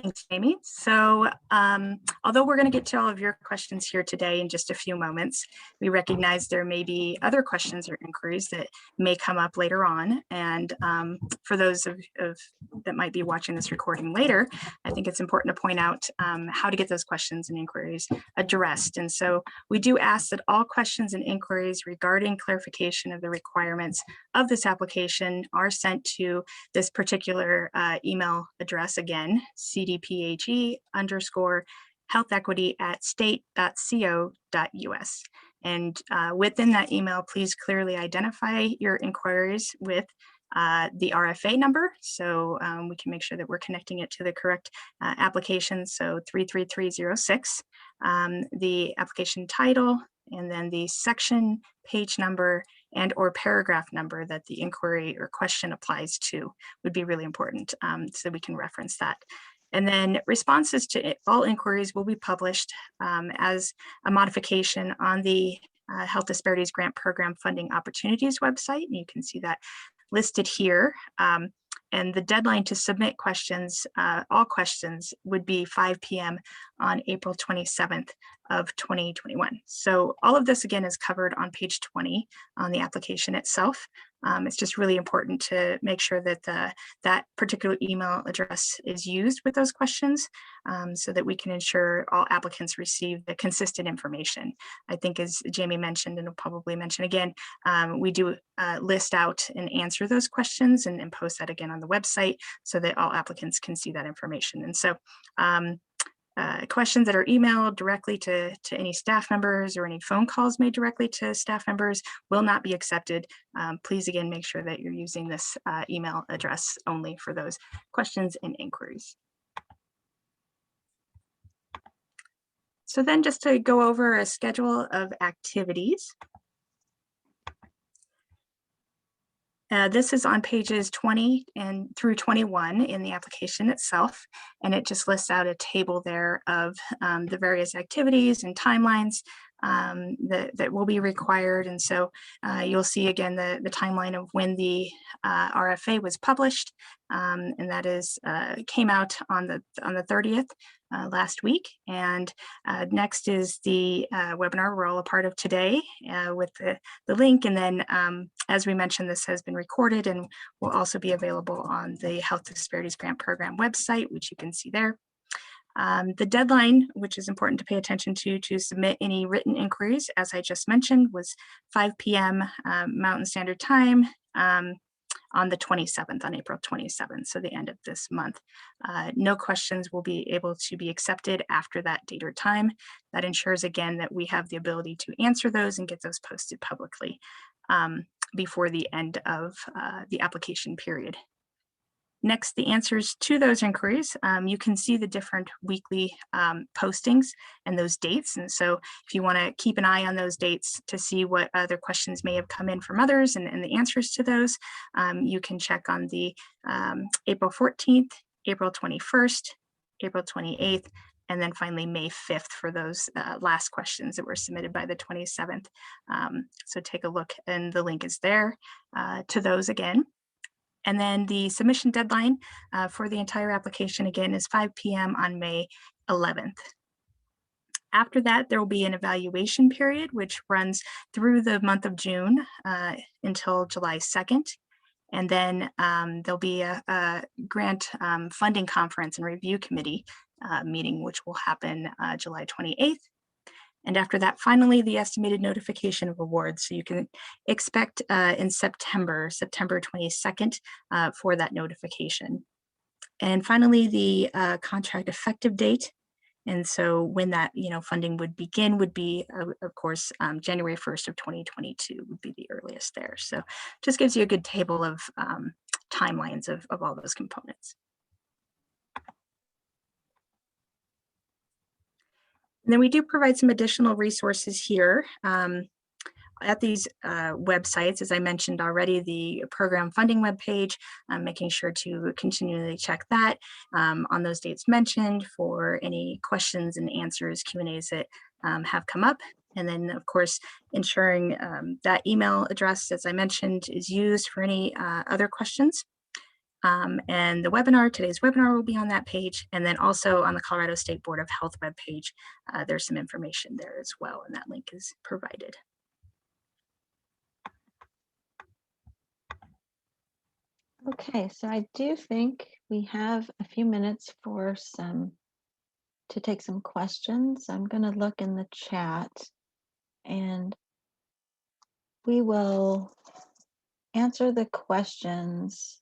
Thanks, Jamie. So although we're going to get to all of your questions here today in just a few moments, we recognize there may be other questions or inquiries that may come up later on. And for those of that might be watching this recording later, I think it's important to point out how to get those questions and inquiries addressed. And so we do ask that all questions and inquiries regarding clarification of the requirements of this application are sent to this particular email address again, cdphe_health-equity@state.co.us. And within that email, please clearly identify your inquiries with the RFA number, so we can make sure that we're connecting it to the correct application, so 33306, the application title, and then the section, page number, and or paragraph number that the inquiry or question applies to would be really important, so we can reference that. And then responses to all inquiries will be published as a modification on the Health Disparities Grant Program Funding Opportunities website. And you can see that listed here. And the deadline to submit questions, all questions, would be 5 p.m. on April 27th of 2021. So all of this again is covered on page 20 on the application itself. It's just really important to make sure that that particular email address is used with those questions so that we can ensure all applicants receive the consistent information. I think as Jamie mentioned, and will probably mention again, we do list out and answer those questions and post that again on the website so that all applicants can see that information. And so questions that are emailed directly to any staff members or any phone calls made directly to staff members will not be accepted. Please again, make sure that you're using this email address only for those questions and inquiries. So then just to go over a schedule of activities. This is on pages 20 and through 21 in the application itself, and it just lists out a table there of the various activities and timelines that will be required. And so you'll see again the timeline of when the RFA was published, and that is came out on the 30th last week. And next is the webinar we're all a part of today with the link. And then as we mentioned, this has been recorded and will also be available on the Health Disparities Grant Program website, which you can see there. The deadline, which is important to pay attention to submit any written inquiries, as I just mentioned, was 5 p.m. Mountain Standard Time on the 27th, on April 27th, so the end of this month. No questions will be able to be accepted after that date or time. That ensures, again, that we have the ability to answer those and get those posted publicly before the end of the application period. Next, the answers to those inquiries. You can see the different weekly postings and those dates. And so if you want to keep an eye on those dates to see what other questions may have come in from others and the answers to those, you can check on the April 14th, April 21st, April 28th, and then finally May 5th for those last questions that were submitted by the 27th. So take a look, and the link is there to those again. And then the submission deadline for the entire application, again, is 5 p.m. on May 11th. After that, there will be an evaluation period, which runs through the month of June until July 2nd. And then there'll be a grant funding conference and review committee meeting, which will happen July 28th. And after that, finally, the estimated notification of awards. So you can expect in September 22nd for that notification. And finally, the contract effective date. And so when that funding would begin would be, of course, January 1st of 2022 would be the earliest there. So just gives you a good table of timelines of all those components. And then we do provide some additional resources here. at these websites, as I mentioned already, the program funding webpage, making sure to continually check that on those dates mentioned for any questions and answers, Q&As that have come up. And then, of course, ensuring that email address, as I mentioned, is used for any other questions. And the webinar, today's webinar will be on that page. And then also on the Colorado State Board of Health webpage, there's some information there as well, and that link is provided. Okay, so I do think we have a few minutes for to take some questions. I'm going to look in the chat and we will answer the questions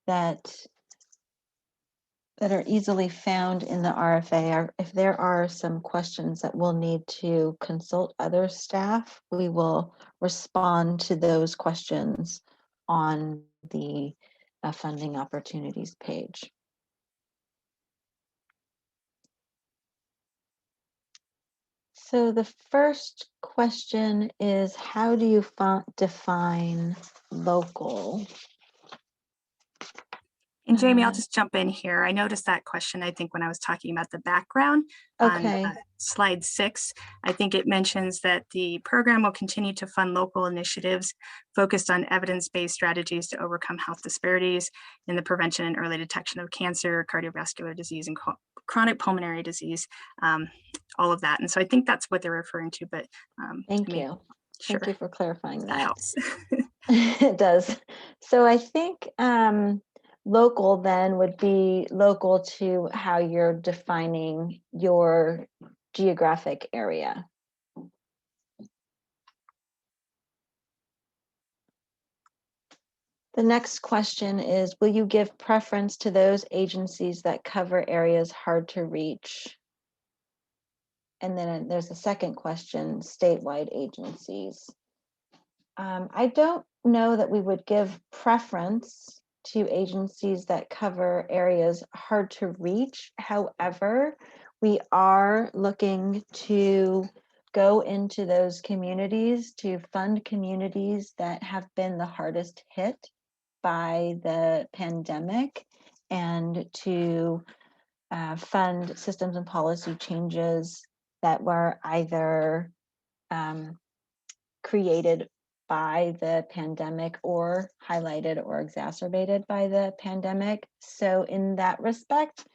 that are easily found in the RFA. If there are some questions that we'll need to consult other staff, we will respond to those questions on the funding opportunities page. So the first question is, how do you define local? And Jamie, I'll just jump in here. I noticed that question, I think, when I was talking about the background Okay. on slide 6. I think it mentions that the program will continue to fund local initiatives focused on evidence-based strategies to overcome health disparities in the prevention and early detection of cancer, cardiovascular disease, and chronic pulmonary disease, all of that. And so I think that's what they're referring to, but Thank you. Sure. Thank you for clarifying that. That helps. It does. So I think local then would be local to how you're defining your geographic area. The next question is, will you give preference to those agencies that cover areas hard to reach? And then there's a second question, statewide agencies. I don't know that we would give preference to agencies that cover areas hard to reach. However, we are looking to go into those communities to fund communities that have been the hardest hit by the pandemic, and to fund systems and policy changes that were either created by the pandemic or highlighted or exacerbated by the pandemic. So in that respect,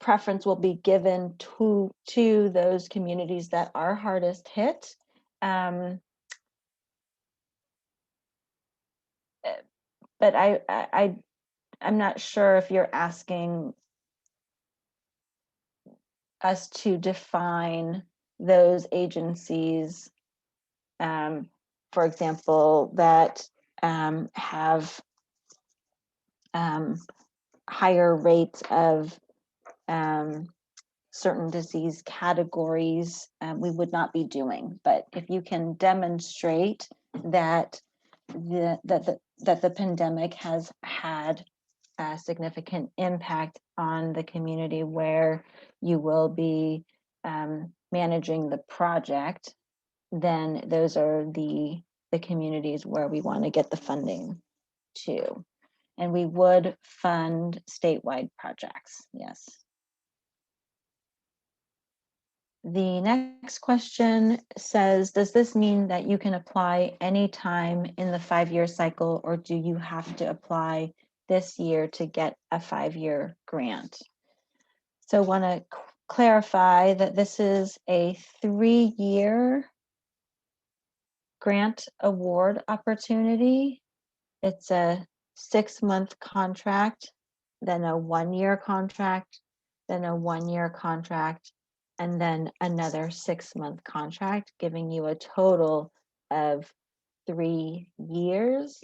preference will be given to those communities that are hardest hit. But I'm not sure if you're asking us to define those agencies, for example, that have higher rates of certain disease categories. We would not be doing. But if you can demonstrate that the pandemic has had a significant impact on the community where you will be managing the project, then those are the communities where we want to get the funding to. And we would fund statewide projects, yes. The next question says, does this mean that you can apply anytime in the 5-year cycle, or do you have to apply this year to get a 5-year grant? So I want to clarify that this is a 3-year grant award opportunity. It's a 6-month contract, then a 1-year contract, then a 1-year contract, and then another 6-month contract, giving you a total of 3 years.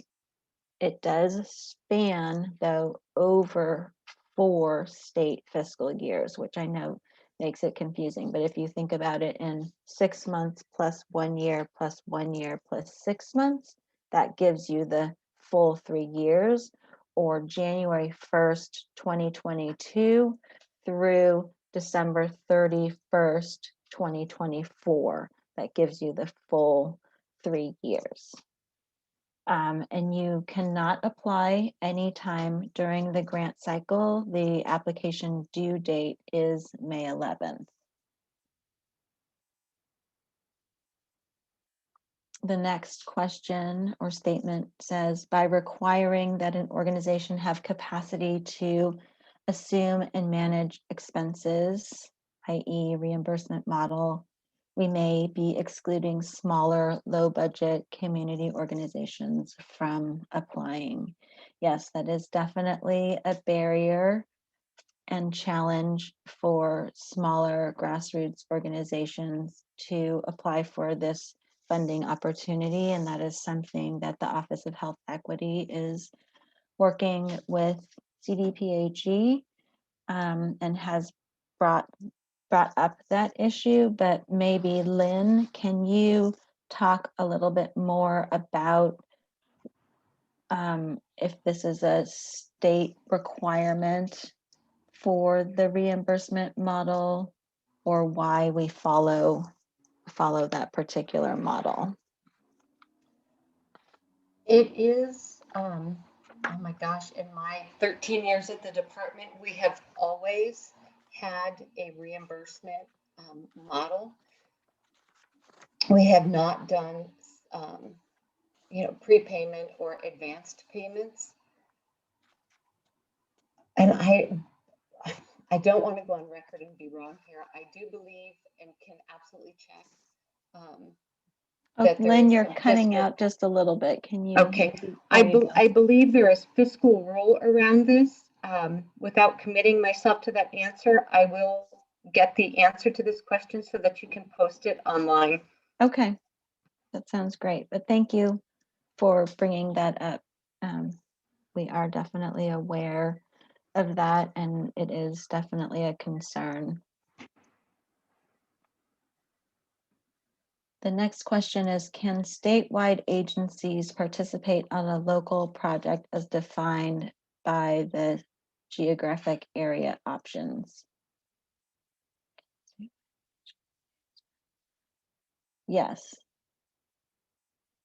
It does span, though, over 4 state fiscal years, which I know makes it confusing. But if you think about it in 6 months plus 1 year plus 1 year plus 6 months, that gives you the full 3 years, or January 1st, 2022 through December 31st, 2024. That gives you the full 3 years. And you cannot apply anytime during the grant cycle. The application due date is May 11th. The next question or statement says, by requiring that an organization have capacity to assume and manage expenses, i.e. reimbursement model, we may be excluding smaller, low budget community organizations from applying. Yes, that is definitely a barrier and challenge for smaller grassroots organizations to apply for this funding opportunity. And that is something that the Office of Health Equity is working with CDPHE and has brought up that issue. But maybe Lynn, can you talk a little bit more about if this is a state requirement for the reimbursement model, or why we follow that particular model? It is, oh my gosh, in my 13 years at the department, we have always had a reimbursement model. We have not done, prepayment or advanced payments. And I don't want to go on record and be wrong here. I do believe and can absolutely check. Lynn, you're cutting out just a little bit. Can you? Okay, I believe there is fiscal rule around this. Without committing myself to that answer, I will get the answer to this question so that you can post it online. Okay, that sounds great. But thank you for bringing that up. We are definitely aware of that, and it is definitely a concern. The next question is, can statewide agencies participate on a local project as defined by the geographic area options? Yes.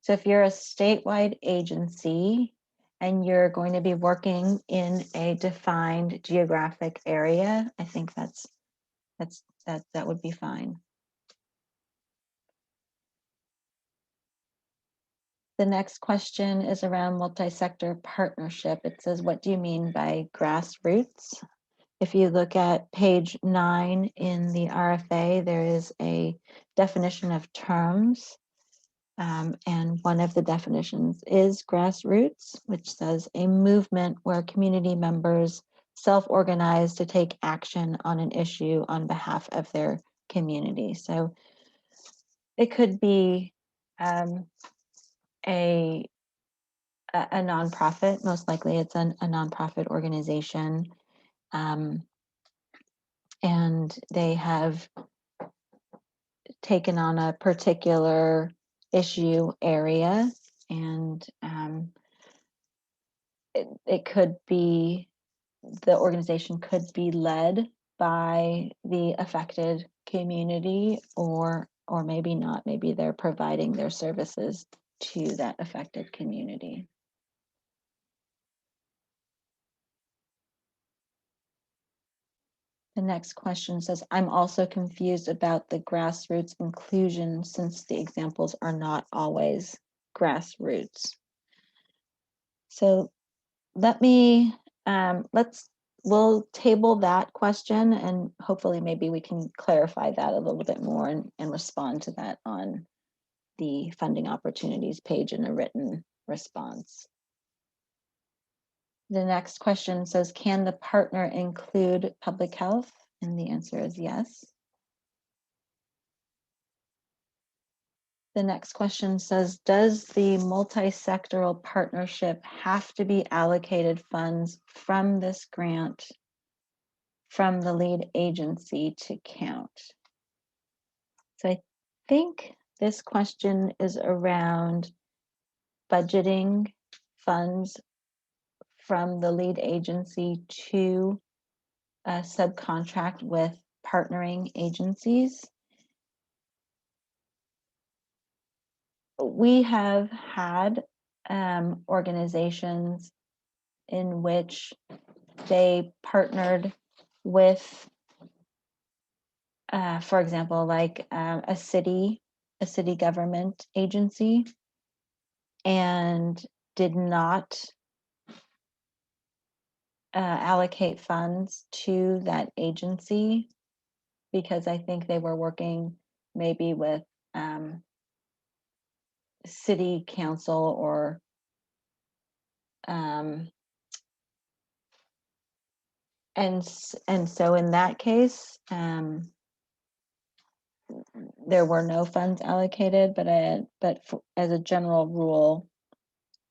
So if you're a statewide agency and you're going to be working in a defined geographic area, I think that would be fine. The next question is around multi-sector partnership. It says, what do you mean by grassroots? If you look at page 9 in the RFA, there is a definition of terms. And one of the definitions is grassroots, which says a movement where community members self-organize to take action on an issue on behalf of their community. So it could be a nonprofit. Most likely it's a nonprofit organization. And they have taken on a particular issue area, and it could be, the organization could be led by the affected community, or maybe not. Maybe they're providing their services to that affected community. The next question says, I'm also confused about the grassroots inclusion since the examples are not always grassroots. So we'll table that question, and hopefully maybe we can clarify that a little bit more and respond to that on the funding opportunities page in a written response. The next question says, can the partner include public health? And the answer is yes. The next question says, does the multi-sectoral partnership have to be allocated funds from this grant from the lead agency to count? So I think this question is around budgeting funds from the lead agency to subcontract with partnering agencies. we have had organizations in which they partnered with, for example, like a city government agency, and did not allocate funds to that agency because I think they were working maybe with city council or and so in that case there were no funds allocated, but as a general rule,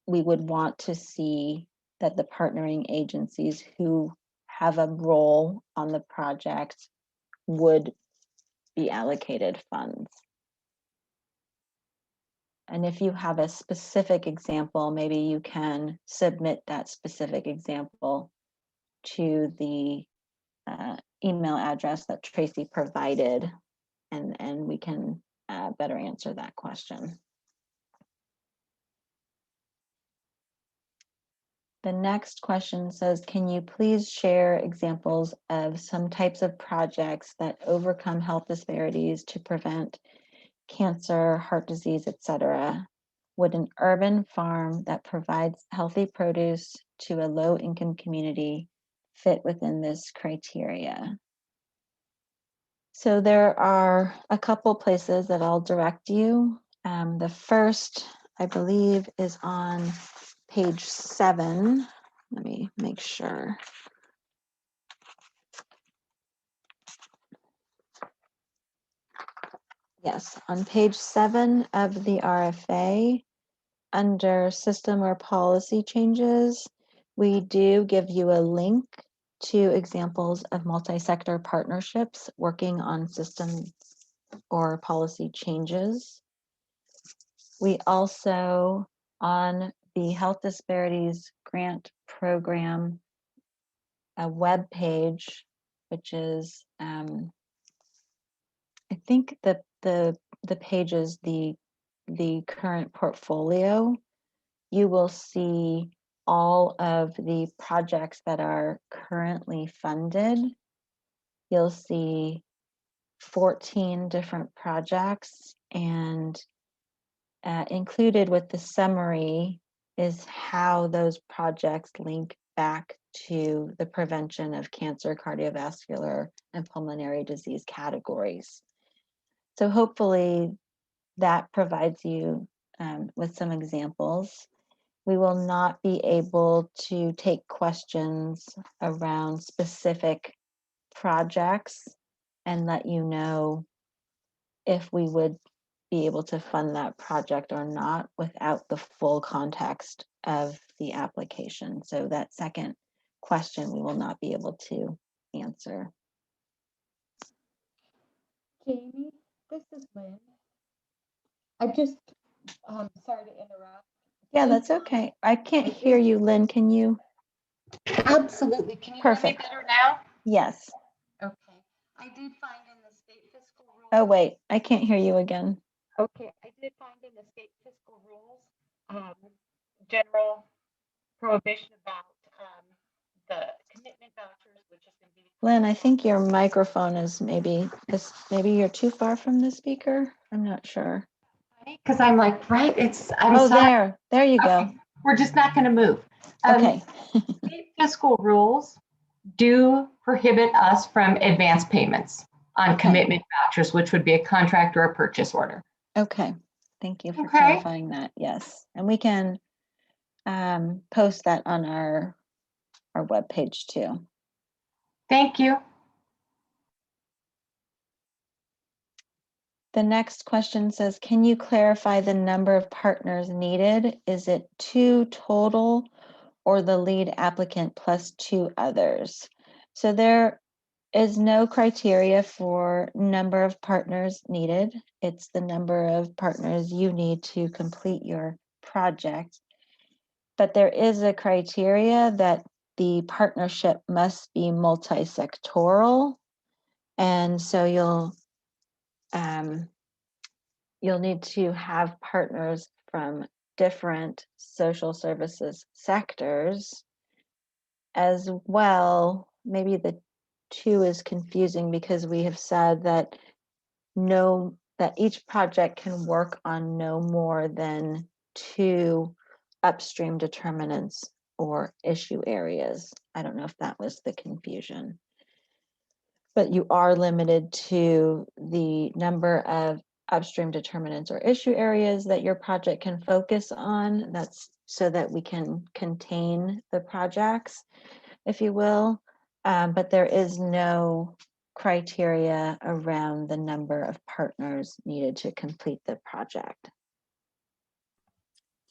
we would want to see that the partnering agencies who have a role on the project would be allocated funds. And if you have a specific example, maybe you can submit that specific example to the email address that Tracy provided, and we can better answer that question. The next question says, can you please share examples of some types of projects that overcome health disparities to prevent cancer, heart disease, etc.? Would an urban farm that provides healthy produce to a low-income community fit within this criteria? So there are a couple places that I'll direct you. The first, I believe, is on page 7. Let me make sure. Yes, on page 7 of the RFA, under system or policy changes, we do give you a link to examples of multi-sector partnerships working on systems or policy changes. We also, on the Health Disparities Grant Program, a web page, which is, I think the page is the current portfolio. You will see all of the projects that are currently funded. You'll see 14 different projects, and included with the summary is how those projects link back to the prevention of cancer, cardiovascular, and pulmonary disease categories. So hopefully that provides you with some examples. We will not be able to take questions around specific projects and let you know if we would be able to fund that project or not without the full context of the application. So that second question we will not be able to answer. Jamie, this is Lynn. I just, sorry to interrupt. Yeah, that's okay. I can't hear you, Lynn. Can you? Absolutely. Can you hear me better now? Yes. Okay. I did find in the state fiscal rules. Oh, wait, I can't hear you again. Okay. I did find in the state fiscal rules, general prohibition about the commitment vouchers, which is going to be. Lynn, I think your microphone is maybe you're too far from the speaker. I'm not sure. Because I'm like, right, I'm oh, sorry. there you go. Okay. We're just not going to move. Okay. State fiscal rules do prohibit us from advance payments on commitment vouchers, which would be a contract or a purchase order. Okay. Thank you for clarifying that. Yes. And we can post that on our webpage too. Thank you. The next question says, can you clarify the number of partners needed? Is it 2 total or the lead applicant plus 2 others? So there is no criteria for number of partners needed. It's the number of partners you need to complete your project. But there is a criteria that the partnership must be multi-sectoral. And so you'll need to have partners from different social services sectors as well. Maybe the two is confusing because we have said that each project can work on no more than 2 upstream determinants or issue areas. I don't know if that was the confusion. But you are limited to the number of upstream determinants or issue areas that your project can focus on. That's so that we can contain the projects, if you will. But there is no criteria around the number of partners needed to complete the project.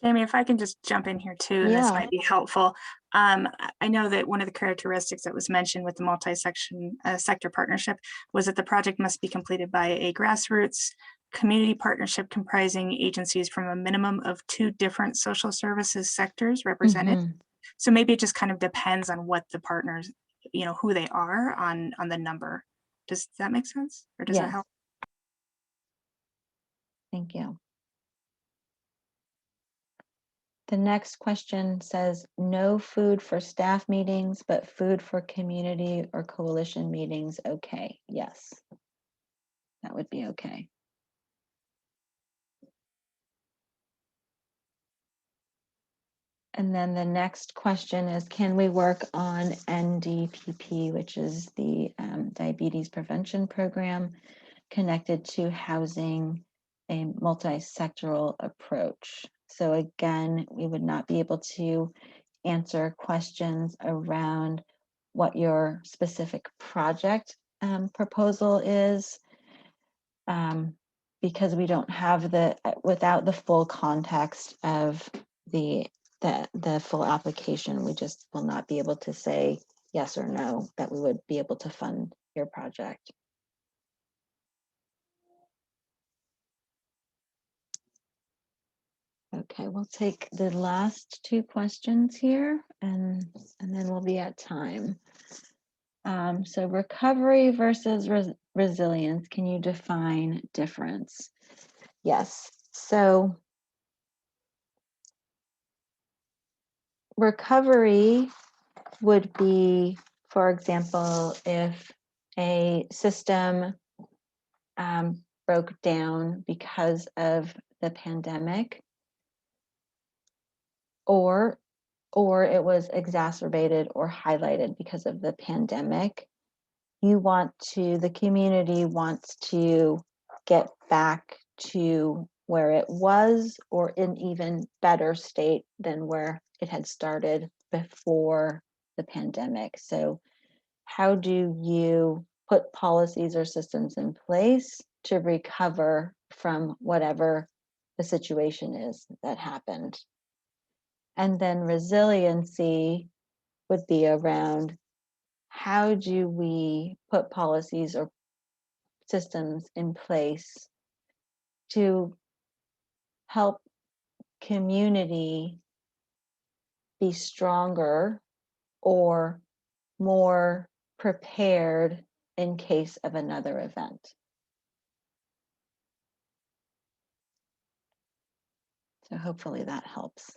Jamie, if I can just jump in here too, and this Yeah. might be helpful. I know that one of the characteristics that was mentioned with the sector partnership was that the project must be completed by a grassroots community partnership comprising agencies from a minimum of 2 different social services sectors represented. Mhm. So maybe it just kind of depends on what the partners, who they are on the number. Does that make sense? Or does that Yes. help? Thank you. The next question says, no food for staff meetings, but food for community or coalition meetings, okay? Yes, that would be okay. And then the next question is, can we work on NDPP, which is the diabetes prevention program connected to housing, a multi-sectoral approach? So again, we would not be able to answer questions around what your specific project proposal is, because we don't have without the full context of the full application. We just will not be able to say yes or no that we would be able to fund your project. Okay, we'll take the last 2 questions here, and then we'll be at time. So recovery versus resilience, can you define difference? Yes, so recovery would be, for example, if a system broke down because of the pandemic, or it was exacerbated or highlighted because of the pandemic. The community wants to get back to where it was, or in even better state than where it had started before the pandemic. So how do you put policies or systems in place to recover from whatever the situation is that happened? And then resiliency would be around, how do we put policies or systems in place to help community be stronger or more prepared in case of another event? So hopefully that helps.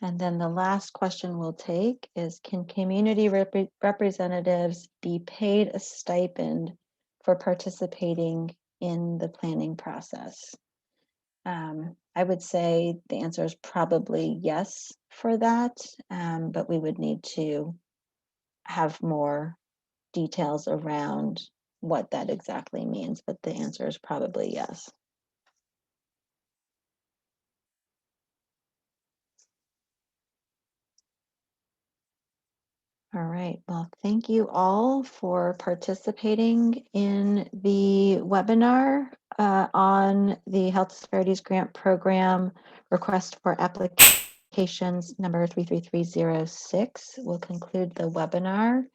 And then the last question we'll take is, can community representatives be paid a stipend for participating in the planning process? I would say the answer is probably yes for that, but we would need to have more details around what that exactly means, but the answer is probably yes. All right, well, thank you all for participating in the webinar on the Health Disparities Grant Program request for applications number 33306. We'll conclude the webinar.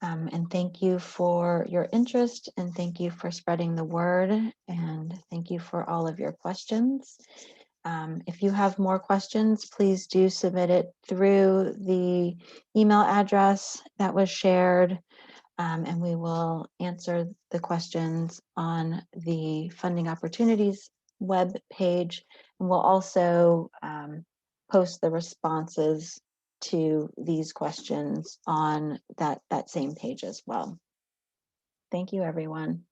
And thank you for your interest, and thank you for spreading the word, and thank you for all of your questions. If you have more questions, please do submit it through the email address that was shared, and we will answer the questions on the funding opportunities web page, and we'll also post the responses to these questions on that same page as well. Thank you, everyone.